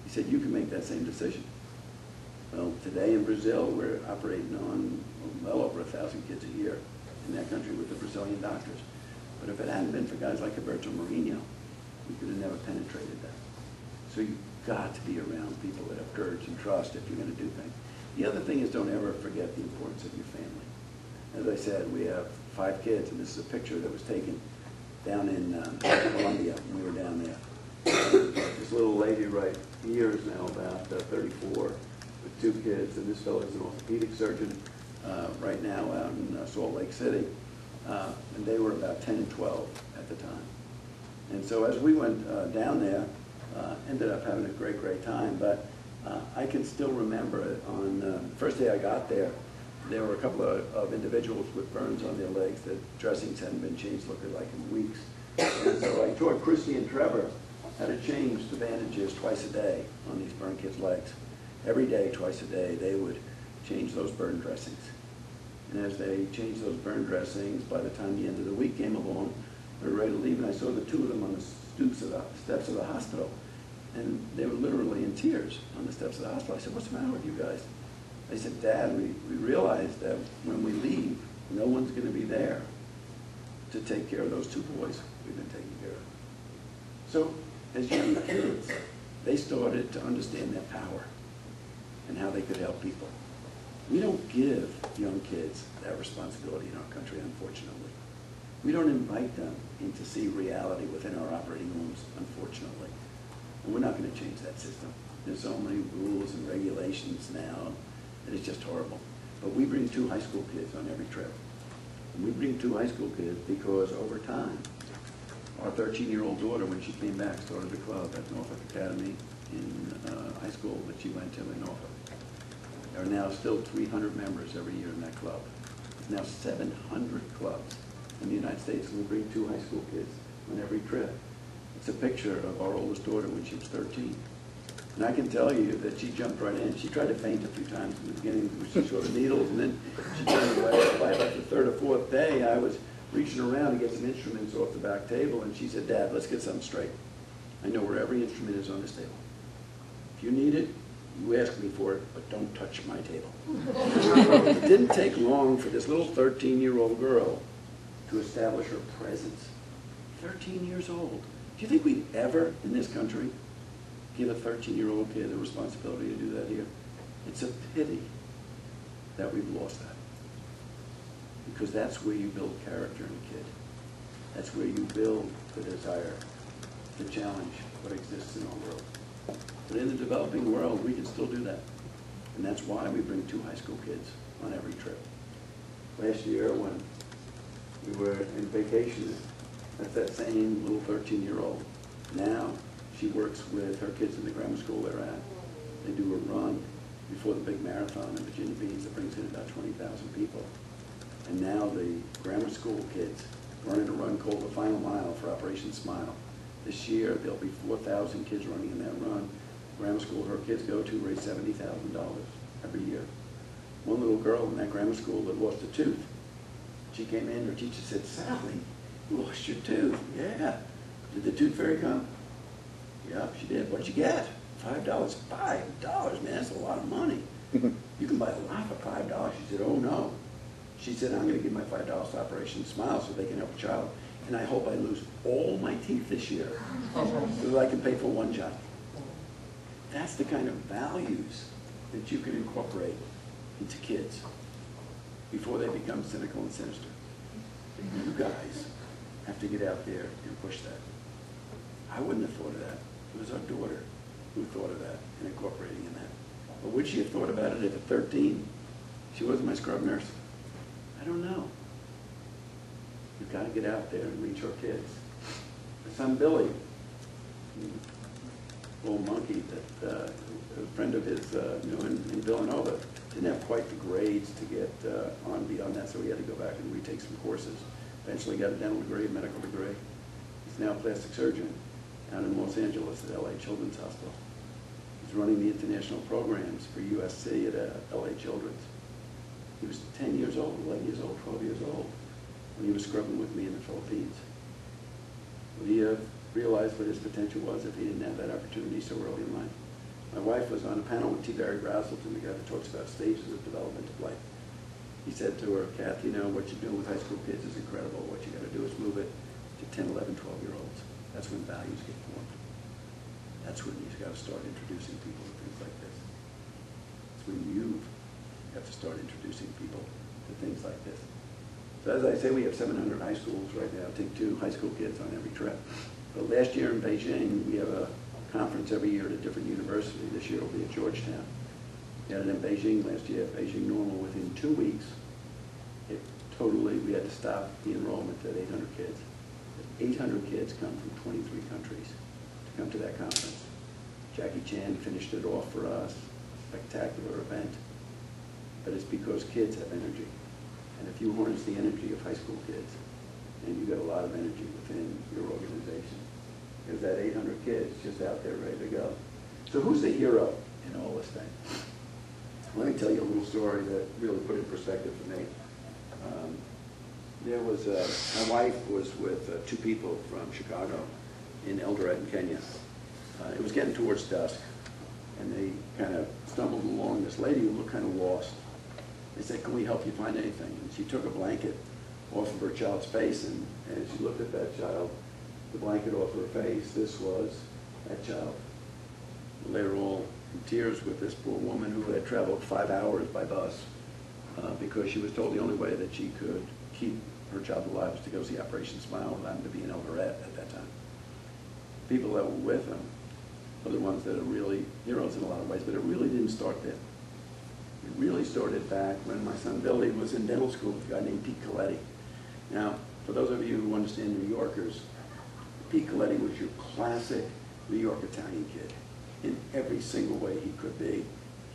He said, you can make that same decision. Well, today in Brazil, we're operating on well over 1,000 kids a year in that country with the Brazilian doctors. But if it hadn't been for guys like Alberto Marinho, we could have never penetrated that. So you've got to be around people that have courage and trust if you're going to do things. The other thing is, don't ever forget the importance of your family. As I said, we have 5 kids, and this is a picture that was taken down in Colombia when we were down there. This little lady right here is now about 34 with 2 kids, and this fellow is an orthopedic surgeon right now out in Salt Lake City. And they were about 10 and 12 at the time. And so as we went down there, ended up having a great, great time. But I can still remember it on the first day I got there, there were a couple of individuals with burns on their legs that dressings hadn't been changed, looking like in weeks. And so I taught Christy and Trevor how to change the bandages twice a day on these burn kids' legs. Every day, twice a day, they would change those burn dressings. And as they changed those burn dressings, by the time the end of the week came along, we were ready to leave, and I saw the 2 of them on the steps of the hospital. And they were literally in tears on the steps of the hospital. I said, what's the matter with you guys? They said, Dad, we realized that when we leave, no one's going to be there to take care of those 2 boys we've been taking care of. So as young kids, they started to understand their power and how they could help people. We don't give young kids that responsibility in our country, unfortunately. We don't invite them in to see reality within our operating rooms, unfortunately. And we're not going to change that system. There's so many rules and regulations now that it's just horrible. But we bring 2 high school kids on every trip. And we bring 2 high school kids because over time, our 13-year-old daughter, when she came back, started a club at Norfolk Academy in high school that she went to in Norfolk. There are now still 300 members every year in that club. There's now 700 clubs in the United States, and we bring 2 high school kids on every trip. It's a picture of our oldest daughter when she was 13. And I can tell you that she jumped right in. She tried to faint a few times in the beginning because she saw the needles, and then she turned away. By about the 3rd or 4th day, I was reaching around to get some instruments off the back table, and she said, Dad, let's get something straight. I know where every instrument is on this table. If you need it, you ask me for it, but don't touch my table. It didn't take long for this little 13-year-old girl to establish her presence. 13 years old. Do you think we'd ever, in this country, give a 13-year-old kid the responsibility to do that here? It's a pity that we've lost that. Because that's where you build character in a kid. That's where you build the desire to challenge what exists in our world. But in the developing world, we can still do that. And that's why we bring 2 high school kids on every trip. Last year, when we were in vacation, that's that same little 13-year-old. Now, she works with her kids in the grammar school they're at. They do a run before the big marathon in Virginia Beach that brings in about 20,000 people. And now the grammar school kids running a run called the Final Mile for Operation Smile. This year, there'll be 4,000 kids running in that run. Grammar school her kids go to raise $70,000 every year. One little girl in that grammar school that lost a tooth. She came in, her teacher said, Sally, you lost your tooth. Yeah. Did the tooth fairy come? Yep, she did. What'd you get? $5. $5, man, that's a lot of money. You can buy a lot for $5. She said, oh no. She said, I'm going to give my $5 to Operation Smile so they can help a child. and I hope I lose all my teeth this year so that I can pay for one job. That's the kind of values that you can incorporate into kids before they become cynical and sinister. And you guys have to get out there and push that. I wouldn't have thought of that. It was our daughter who thought of that and incorporating in that. But would she have thought about it if at 13 she wasn't my scrub nurse? I don't know. You've got to get out there and reach our kids. My son Billy, little monkey that a friend of his knew in Villanova, didn't have quite the grades to get on beyond that, so he had to go back and retake some courses. Eventually got a dental degree, a medical degree. He's now a plastic surgeon out in Los Angeles at LA Children's Hospital. He's running the international programs for USC at LA Children's. He was 10 years old, 11 years old, 12 years old when he was scrubbing with me in the Philippines. Would he have realized what his potential was if he didn't have that opportunity so early in life? My wife was on a panel with T. Barry Brazelton, the guy that talks about stages of development of life. He said to her, Kath, you know, what you're doing with high school kids is incredible. What you got to do is move it to 10, 11, 12-year-olds. That's when values get formed. That's when you've got to start introducing people to things like this. It's when you have to start introducing people to things like this. So as I say, we have 700 high schools right now. Take 2 high school kids on every trip. But last year in Beijing, we have a conference every year at a different university. This year will be at Georgetown. We had it in Beijing last year, Beijing Normal. Within 2 weeks, we had to stop the enrollment at 800 kids. 800 kids come from 23 countries to come to that conference. Jackie Chan finished it off for us. Spectacular event. But it's because kids have energy. And if you harness the energy of high school kids, then you get a lot of energy within your organization. Because that 800 kids just out there ready to go. So who's the hero in all this thing? Let me tell you a little story that really put it in perspective for me. There was my wife was with 2 people from Chicago in Eldoret in Kenya. It was getting towards dusk, and they kind of stumbled along this lady who looked kind of lost. They said, can we help you find anything? And she took a blanket off of her child's face, and as she looked at that child, the blanket off her face, this was that child. And they were all in tears with this poor woman who had traveled 5 hours by bus because she was told the only way that she could keep her child alive was to go see Operation Smile, who happened to be in Eldoret at that time. People that were with them are the ones that are really heroes in a lot of ways, but it really didn't start there. It really started back when my son Billy was in dental school with a guy named Pete Coletti. Now, for those of you who understand New Yorkers, Pete Coletti was your classic New York Italian kid. In every single way he could be,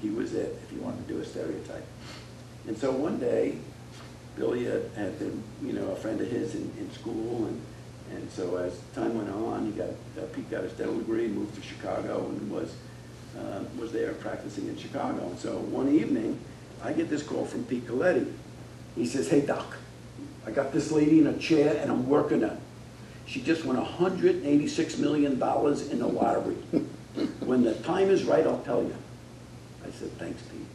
he was it, if you wanted to do a stereotype. And so one day, Billy had been, a friend of his in school, and so as time went on, Pete got his dental degree, moved to Chicago, and was there practicing in Chicago. And so one evening, I get this call from Pete Coletti. He says, hey doc, I got this lady in a chair and I'm working her. She just won $186 million in the lottery. When the time is right, I'll tell you. I said, thanks, Pete.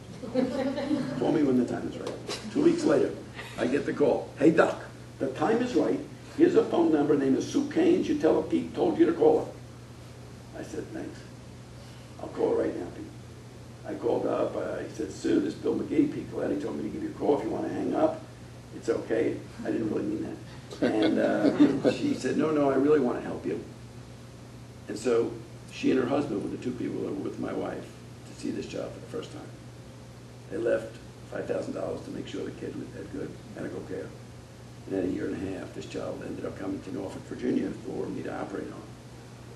Call me when the time is right. 2 weeks later, I get the call. Hey, Doc, the time is right. Here's a phone number. Her name is Sue Kane. You tell her Pete told you to call her. I said, thanks. I'll call her right now, Pete. I called up. I said, Sue, this is Bill Magee. Pete Coletti told me to give you a call if you want to hang up. It's okay. I didn't really mean that. And she said, no, I really want to help you. And so she and her husband were the 2 people that were with my wife to see this job for the first time. They left $5,000 to make sure the kid had good medical care. And in a year and a half, this child ended up coming to Norfolk, Virginia for me to operate on.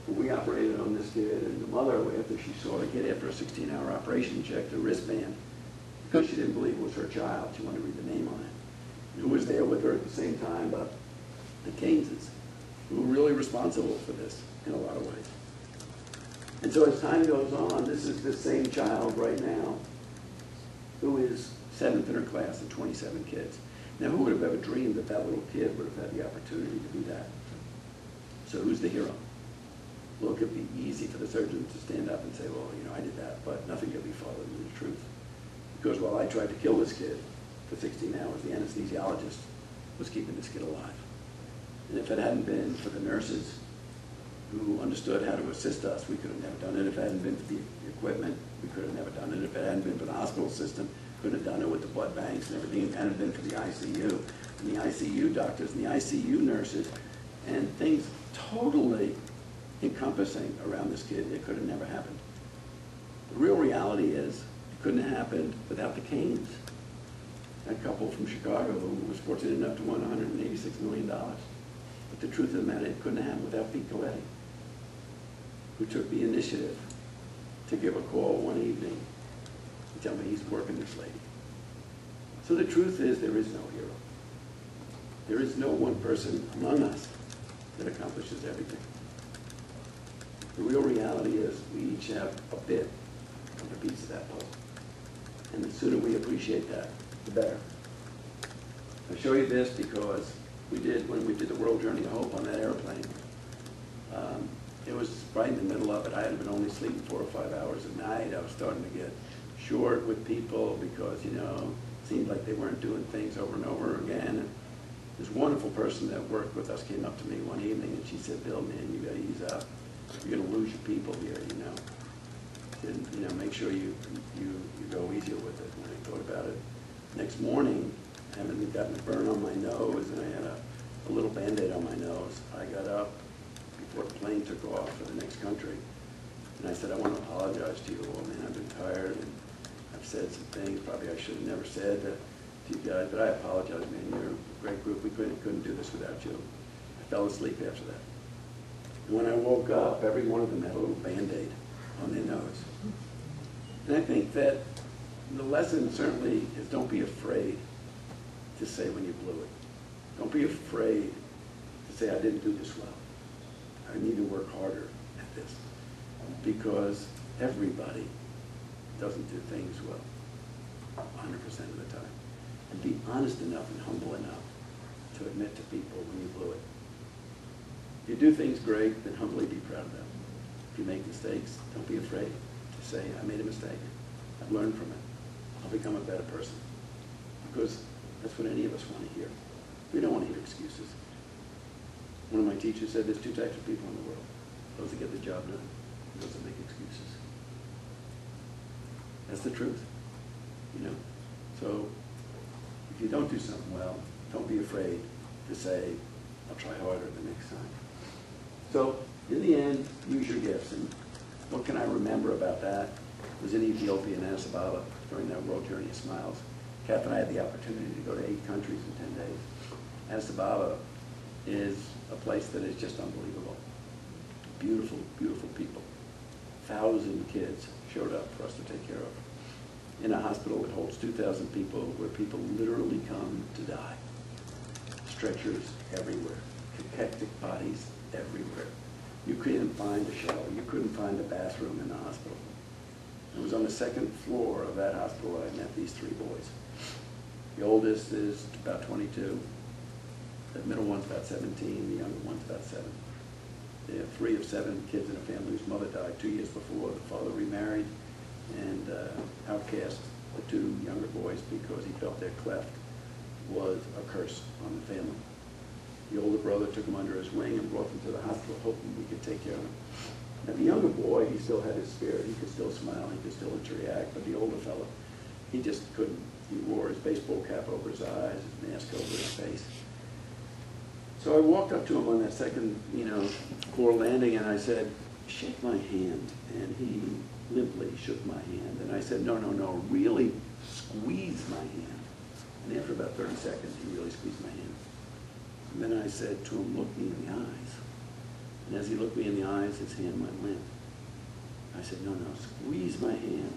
But we operated on this kid, and the mother, after she saw the kid after a 16-hour operation, checked her wristband because she didn't believe it was her child. She wanted to read the name on it. And who was there with her at the same time but the Keyneses, who were really responsible for this in a lot of ways. And so as time goes on, this is the same child right now who is 7th in her class and 27 kids. Now, who would have ever dreamed that that little kid would have had the opportunity to do that? So who's the hero? Well, it could be easy for the surgeon to stand up and say, well, I did that, but nothing could be farther than the truth. Because while I tried to kill this kid for 16 hours, the anesthesiologist was keeping this kid alive. And if it hadn't been for the nurses who understood how to assist us, we could have never done it. If it hadn't been for the equipment, we could have never done it. If it hadn't been for the hospital system, couldn't have done it with the blood banks and everything. If it hadn't been for the ICU, and the ICU doctors, and the ICU nurses, and things totally encompassing around this kid, it could have never happened. The real reality is, it couldn't have happened without the Canes. That couple from Chicago who was fortunate enough to win $186 million. But the truth of the matter, it couldn't have happened without Pete Coletti, who took the initiative to give a call one evening and tell me he's working this lady. So the truth is, there is no hero. There is no one person among us that accomplishes everything. The real reality is we each have a bit of the piece of that puzzle. And the sooner we appreciate that, the better. I show you this because when we did the World Journey of Hope on that airplane, it was right in the middle of it. I had been only sleeping 4 or 5 hours a night. I was starting to get short with people because, you know, it seemed like they weren't doing things over and over again. And this wonderful person that worked with us came up to me one evening and she said, "Bill, man, you got to ease up. You're going to lose your people here, you know. And, you know, make sure you go easier with it." When I thought about it, next morning, having gotten a burn on my nose and I had a little Band-Aid on my nose, I got up before the plane took off for the next country. And I said, "I want to apologize to you all, man. I've been tired and I've said some things probably I should have never said to you guys, but I apologize, man. You're a great group. We couldn't do this without you." I fell asleep after that. And when I woke up, every one of them had a little Band-Aid on their nose. And I think that the lesson certainly is don't be afraid to say when you blew it. Don't be afraid to say, "I didn't do this well. I need to work harder at this." Because everybody doesn't do things well 100% of the time. And be honest enough and humble enough to admit to people when you blew it. If you do things great, then humbly be proud of them. If you make mistakes, don't be afraid to say, "I made a mistake. I've learned from it. I'll become a better person." Because that's what any of us want to hear. We don't want to hear excuses. One of my teachers said there's 2 types of people in the world: those that get the job done, and those that make excuses. That's the truth, you know. So if you don't do something well, don't be afraid to say, "I'll try harder the next time." So in the end, use your gifts. And what can I remember about that? I was in Ethiopia and Addis Ababa during that World Journey of Smiles. Kath and I had the opportunity to go to 8 countries in 10 days. Addis Ababa is a place that is just unbelievable. Beautiful, beautiful people. 1,000 kids showed up for us to take care of. In a hospital that holds 2,000 people, where people literally come to die. Stretchers everywhere. Cachectic bodies everywhere. You couldn't find a shower. You couldn't find a bathroom in the hospital. It was on the 2nd floor of that hospital I met these 3 boys. The oldest is about 22. The middle one's about 17. The younger one's about 7. They have 3 of 7 kids in a family whose mother died 2 years before. The father remarried and outcast the 2 younger boys because he felt their cleft was a curse on the family. The older brother took him under his wing and brought them to the hospital, hoping we could take care of him. Now the younger boy, he still had his spirit. He could still smile. He could still interact. But the older fellow, he just couldn't. He wore his baseball cap over his eyes, his mask over his face. So I walked up to him on that 2nd, floor landing, and I said, "Shake my hand." And he limply shook my hand. And I said, no, really squeeze my hand. And after about 30 seconds, he really squeezed my hand. And then I said to him, "Look me in the eyes." And as he looked me in the eyes, his hand went limp. I said, no, squeeze my hand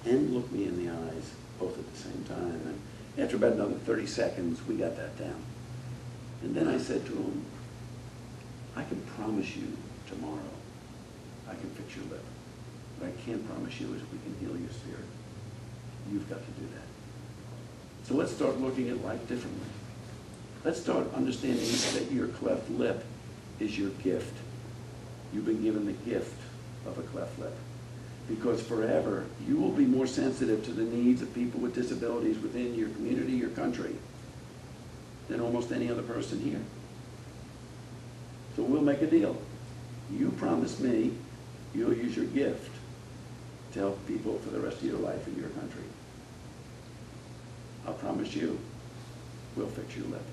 and look me in the eyes both at the same time. And after about another 30 seconds, we got that down. And then I said to him, "I can promise you tomorrow I can fix your lip. What I can't promise you is we can heal your spirit. You've got to do that." So let's start looking at life differently. Let's start understanding that your cleft lip is your gift. You've been given the gift of a cleft lip. Because forever, you will be more sensitive to the needs of people with disabilities within your community, your country, than almost any other person here. So we'll make a deal. You promise me you'll use your gift to help people for the rest of your life in your country. I'll promise you we'll fix your lip.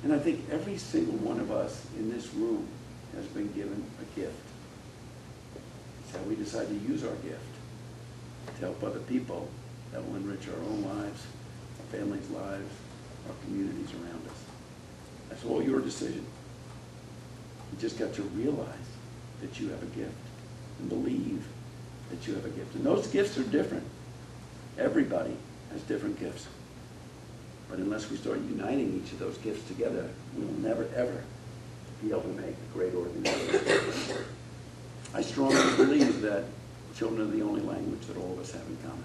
And I think every single one of us in this room has been given a gift. It's how we decide to use our gift to help other people that will enrich our own lives, our families' lives, our communities around us. That's all your decision. You just got to realize that you have a gift and believe that you have a gift. And those gifts are different. Everybody has different gifts. But unless we start uniting each of those gifts together, we will never, ever be able to make a great organization. I strongly believe that children are the only language that all of us have in common.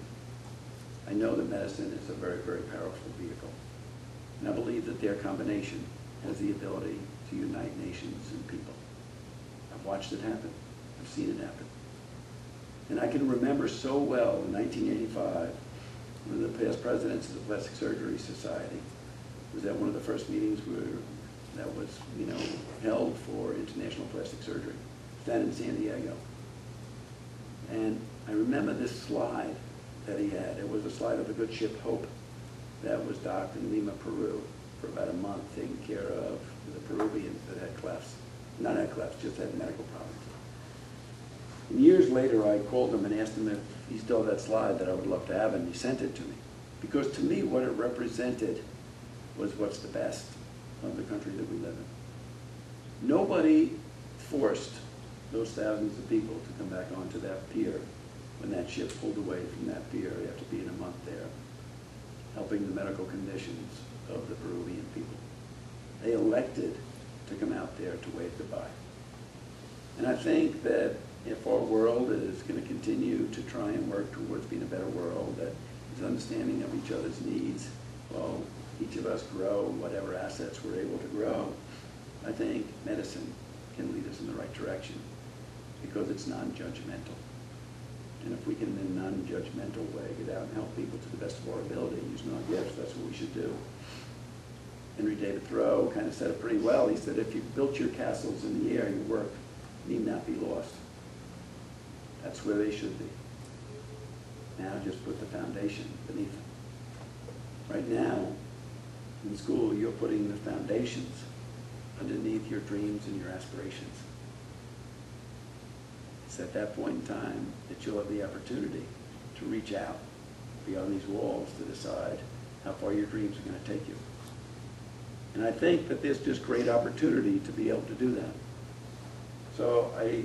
I know that medicine is a very, very powerful vehicle. And I believe that their combination has the ability to unite nations and people. I've watched it happen. I've seen it happen. And I can remember so well in 1985, one of the past presidents of the Plastic Surgery Society was at one of the first meetings that was, held for international plastic surgery, down in San Diego. And I remember this slide that he had. It was a slide of the good ship Hope that was docked in Lima, Peru, for about a month, taking care of the Peruvians that had clefts. Not had clefts, just had medical problems. And years later, I called him and asked him if he still had that slide that I would love to have, and he sent it to me. Because to me, what it represented was what's the best of the country that we live in. Nobody forced those thousands of people to come back onto that pier when that ship pulled away from that pier after being a month there, helping the medical conditions of the Peruvian people. They elected to come out there to wave goodbye. And I think that if our world is going to continue to try and work towards being a better world that is understanding of each other's needs, while each of us grow whatever assets we're able to grow, I think medicine can lead us in the right direction because it's non-judgmental. And if we can, in a non-judgmental way, get out and help people to the best of our ability, using our gifts, that's what we should do. Henry David Thoreau kind of said it pretty well. He said, if you've built your castles in the air, your work need not be lost. That's where they should be. Now just put the foundation beneath them. Right now, in school, you're putting the foundations underneath your dreams and your aspirations. It's at that point in time that you'll have the opportunity to reach out beyond these walls to decide how far your dreams are going to take you. And I think that there's just great opportunity to be able to do that. So I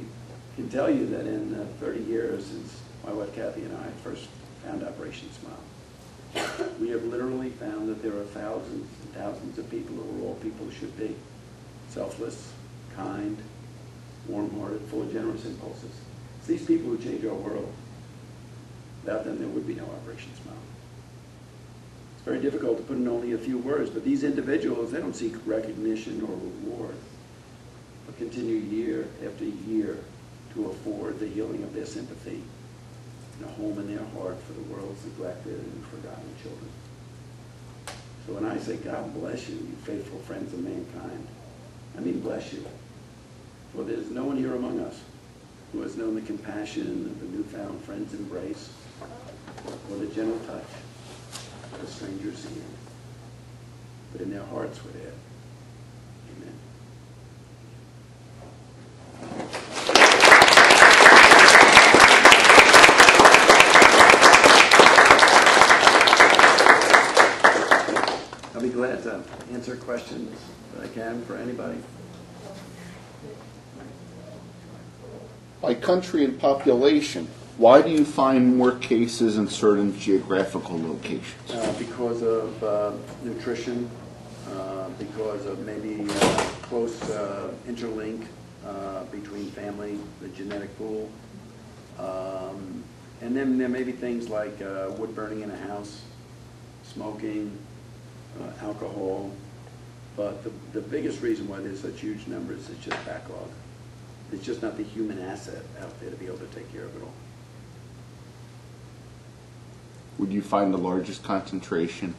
can tell you that in 30 years since my wife Kathy and I first found Operation Smile, we have literally found that there are thousands and thousands of people who are all people should be. Selfless, kind, warm-hearted, full of generous impulses. It's these people who change our world. Without them, there would be no Operation Smile. It's very difficult to put in only a few words, but these individuals, they don't seek recognition or reward, but continue year after year to afford the healing of their sympathy and a home in their heart for the world's neglected and forgotten children. So when I say God bless you, you faithful friends of mankind, I mean bless you. For there's no one here among us who has known the compassion of the newfound friend's embrace or the gentle touch of a stranger's hand. But in their hearts we're there. Amen. I'll be glad to answer questions that I can for anybody. By country and population, why do you find more cases in certain geographical locations? Because of nutrition, because of maybe close interlink between family, the genetic pool. And then there may be things like wood burning in a house, smoking, alcohol. But the biggest reason why there's such huge numbers is just backlog. It's just not the human asset out there to be able to take care of it all. Would you find the largest concentration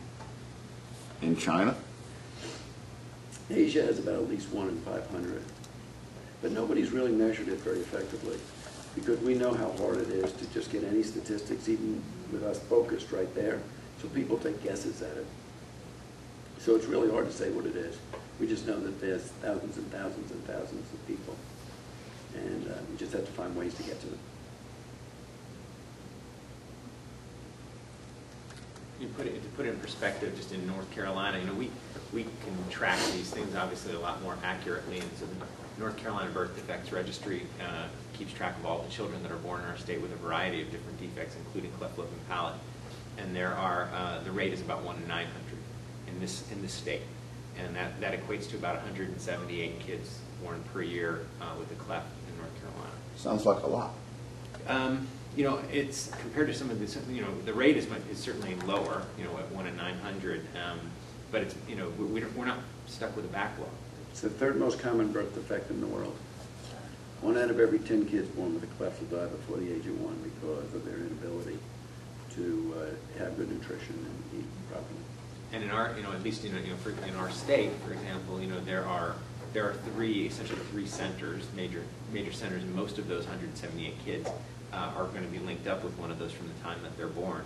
in China? Asia has about at least 1 in 500. but nobody's really measured it very effectively, because we know how hard it is to just get any statistics, even with us focused right there, so people take guesses at it. So it's really hard to say what it is. We just know that there's thousands and thousands and thousands of people, and we just have to find ways to get to them. To put it in perspective, just in North Carolina, we can track these things obviously a lot more accurately, and so the North Carolina Birth Defects Registry keeps track of all the children that are born in our state with a variety of different defects, including cleft lip and palate. And there are the rate is about 1 in 900 in this state, and that equates to about 178 kids born per year with a cleft in North Carolina. Sounds like a lot. It's compared to some of the, the rate is certainly lower, at 1 in 900, but it's, we're not stuck with a backlog. It's the third most common birth defect in the world. 1 out of every 10 kids born with a cleft will die before the age of 1 because of their inability to have good nutrition and eat properly. And in our, at least in our state, for example, there are essentially three centers, major centers, and most of those 178 kids are going to be linked up with one of those from the time that they're born.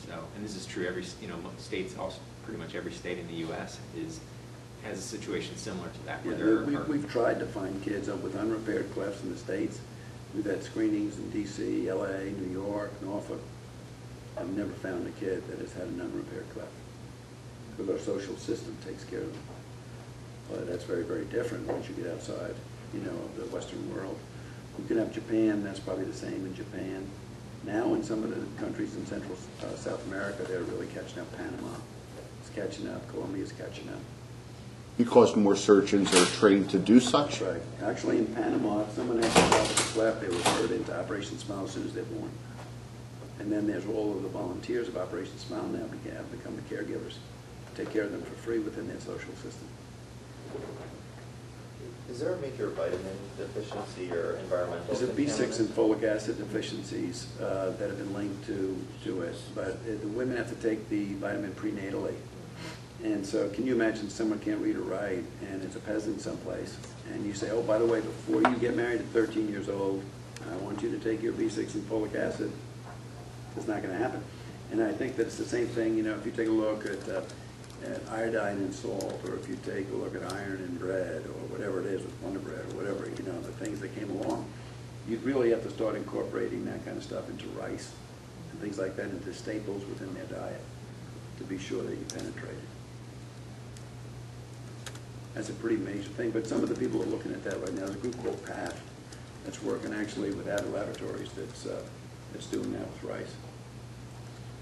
So, and this is true every, states, also pretty much every state in the U.S. has a situation similar to that. Where we've tried to find kids with unrepaired clefts in the States. We've had screenings in D.C., L.A., New York, Norfolk. I've never found a kid that has had an unrepaired cleft, because our social system takes care of them. But that's very, very different once you get outside, of the Western world. You can have Japan, that's probably the same in Japan. Now in some of the countries in Central South America, they're really catching up. Panama is catching up, Colombia is catching up. Because more surgeons are trained to do such? Right. Actually in Panama, if someone has a cleft, they were referred into Operation Smile as soon as they're born. And then there's all of the volunteers of Operation Smile now have become the caregivers. Take care of them for free within their social system. Is there a major vitamin deficiency or environmental There's a B6 and folic acid deficiencies that have been linked to it, but the women have to take the vitamin prenatally. And so can you imagine someone can't read or write and is a peasant someplace, and you say, oh, by the way, before you get married at 13 years old, I want you to take your B6 and folic acid. It's not going to happen. And I think that it's the same thing, if you take a look at iodine in salt, or if you take a look at iron in bread, or whatever it is with Wonder Bread, or whatever, the things that came along, you'd really have to start incorporating that kind of stuff into rice and things like that, into staples within their diet, to be sure that you penetrate it. That's a pretty major thing, but some of the people are looking at that right now. There's a group called PATH that's working actually with Abbott Laboratories that's doing that with rice.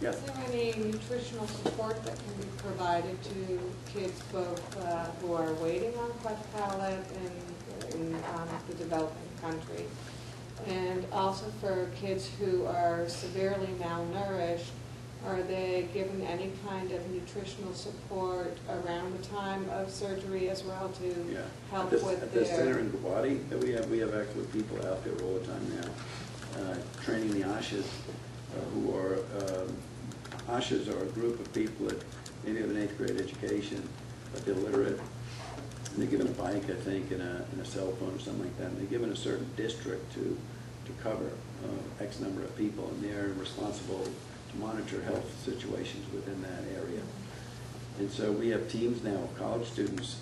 Yeah. Is there any nutritional support that can be provided to kids both who are waiting on cleft palate in the developing countries, and also for kids who are severely malnourished? Are they given any kind of nutritional support around the time of surgery as well to help with at the center in Guwahati that we have actually people out there all the time now training the Ashas who are Ashas are a group of people that maybe have an 8th grade education, but they're literate. And they're given a bike, I think, and a cell phone or something like that. And they're given a certain district to cover X number of people, and they're responsible to monitor health situations within that area. And so we have teams now of college students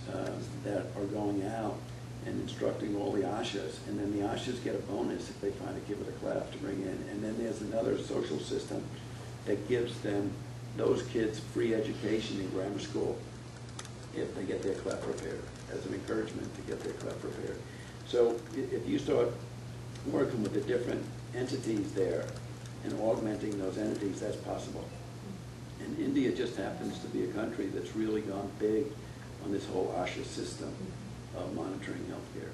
that are going out and instructing all the Ashas, and then the Ashas get a bonus if they find a kid with a cleft to bring in. And then there's another social system that gives them, those kids, free education in grammar school if they get their cleft repaired, as an encouragement to get their cleft repaired. So if you start working with the different entities there and augmenting those entities, that's possible. And India just happens to be a country that's really gone big on this whole ASHA system of monitoring healthcare.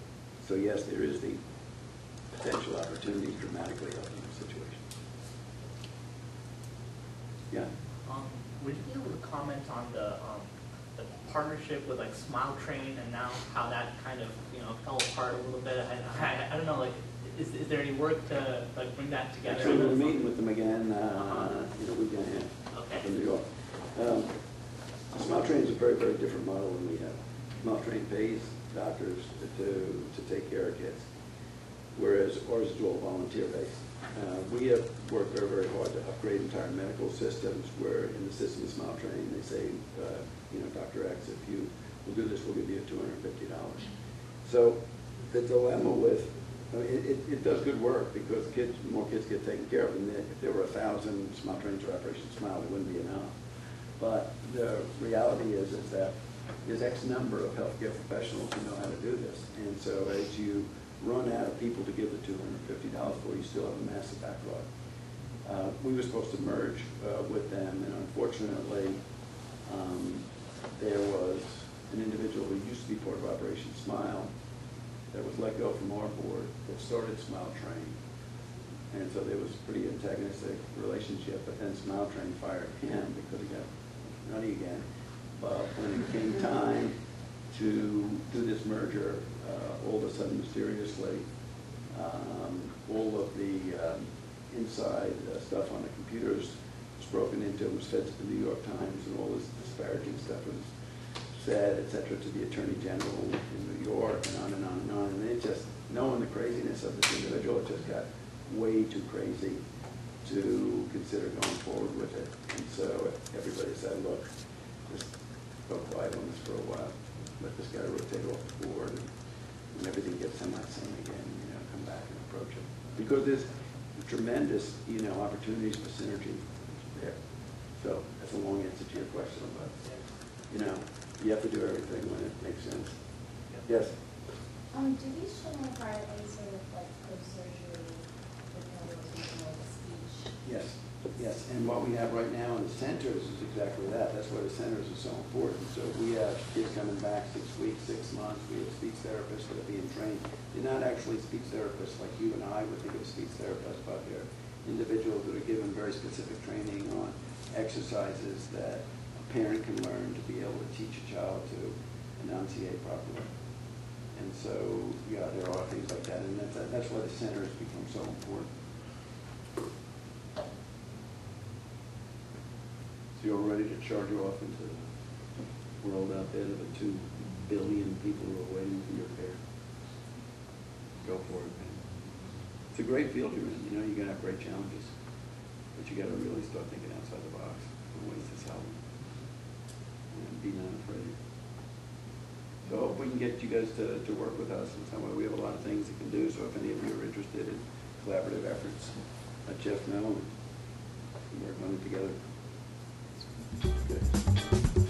So yes, there is the potential opportunity to dramatically help in the situation. Yeah. Would you be able to comment on the partnership with like Smile Train and now how that kind of fell apart a little bit? I don't know, like is there any work to like bring that together? Actually, we're meeting with them again. Weekend up in New York. Smile Train is a very, very different model than we have. Smile Train pays doctors to take care of kids, whereas ours is all volunteer-based. We have worked very, very hard to upgrade entire medical systems where in the system of Smile Train, they say, Dr. X, if you will do this, we'll give you $250. So the dilemma with, it does good work because more kids get taken care of. And if there were 1,000 Smile Trains or Operation Smile, it wouldn't be enough. But the reality is that there's X number of healthcare professionals who know how to do this. And so as you run out of people to give the $250 for, you still have a massive backlog. We were supposed to merge with them, and unfortunately, there was an individual who used to be part of Operation Smile that was let go from our board that started Smile Train. And so there was a pretty antagonistic relationship, but then Smile Train fired him because he got money again. But when it came time to do this merger, all of a sudden, mysteriously, all of the inside stuff on the computers was broken into and was fed to the New York Times, and all this disparaging stuff was said, et cetera, to the Attorney General in New York, and on and on and on. And it just, knowing the craziness of this individual, it just got way too crazy to consider going forward with it. And so everybody said, look, just go quiet on this for a while. Let this guy rotate off the board, and when everything gets semi-sane again, come back and approach it. Because there's tremendous, opportunities for synergy there. So that's a long answer to your question, but, you have to do everything when it makes sense. Yes? Do these children require any sort of post-surgery rehabilitation, like a speech? Yes, yes. And what we have right now in the centers is exactly that. That's why the centers are so important. So we have kids coming back 6 weeks, 6 months. We have speech therapists that are being trained. They're not actually speech therapists like you and I would think of speech therapists, but they're individuals that are given very specific training on exercises that a parent can learn to be able to teach a child to enunciate properly. And so, yeah, there are things like that, and that's why the centers become so important. So you're ready to charge you off into the world out there to the 2 billion people who are waiting for your care. Go for it, man. It's a great field you're in. You're going to have great challenges, but you got to really start thinking outside the box and ways to solve them, and be not afraid. So if we can get you guys to work with us in some way, we have a lot of things that can do. So if any of you are interested in collaborative efforts, let Jeff know, and work on it together. Good.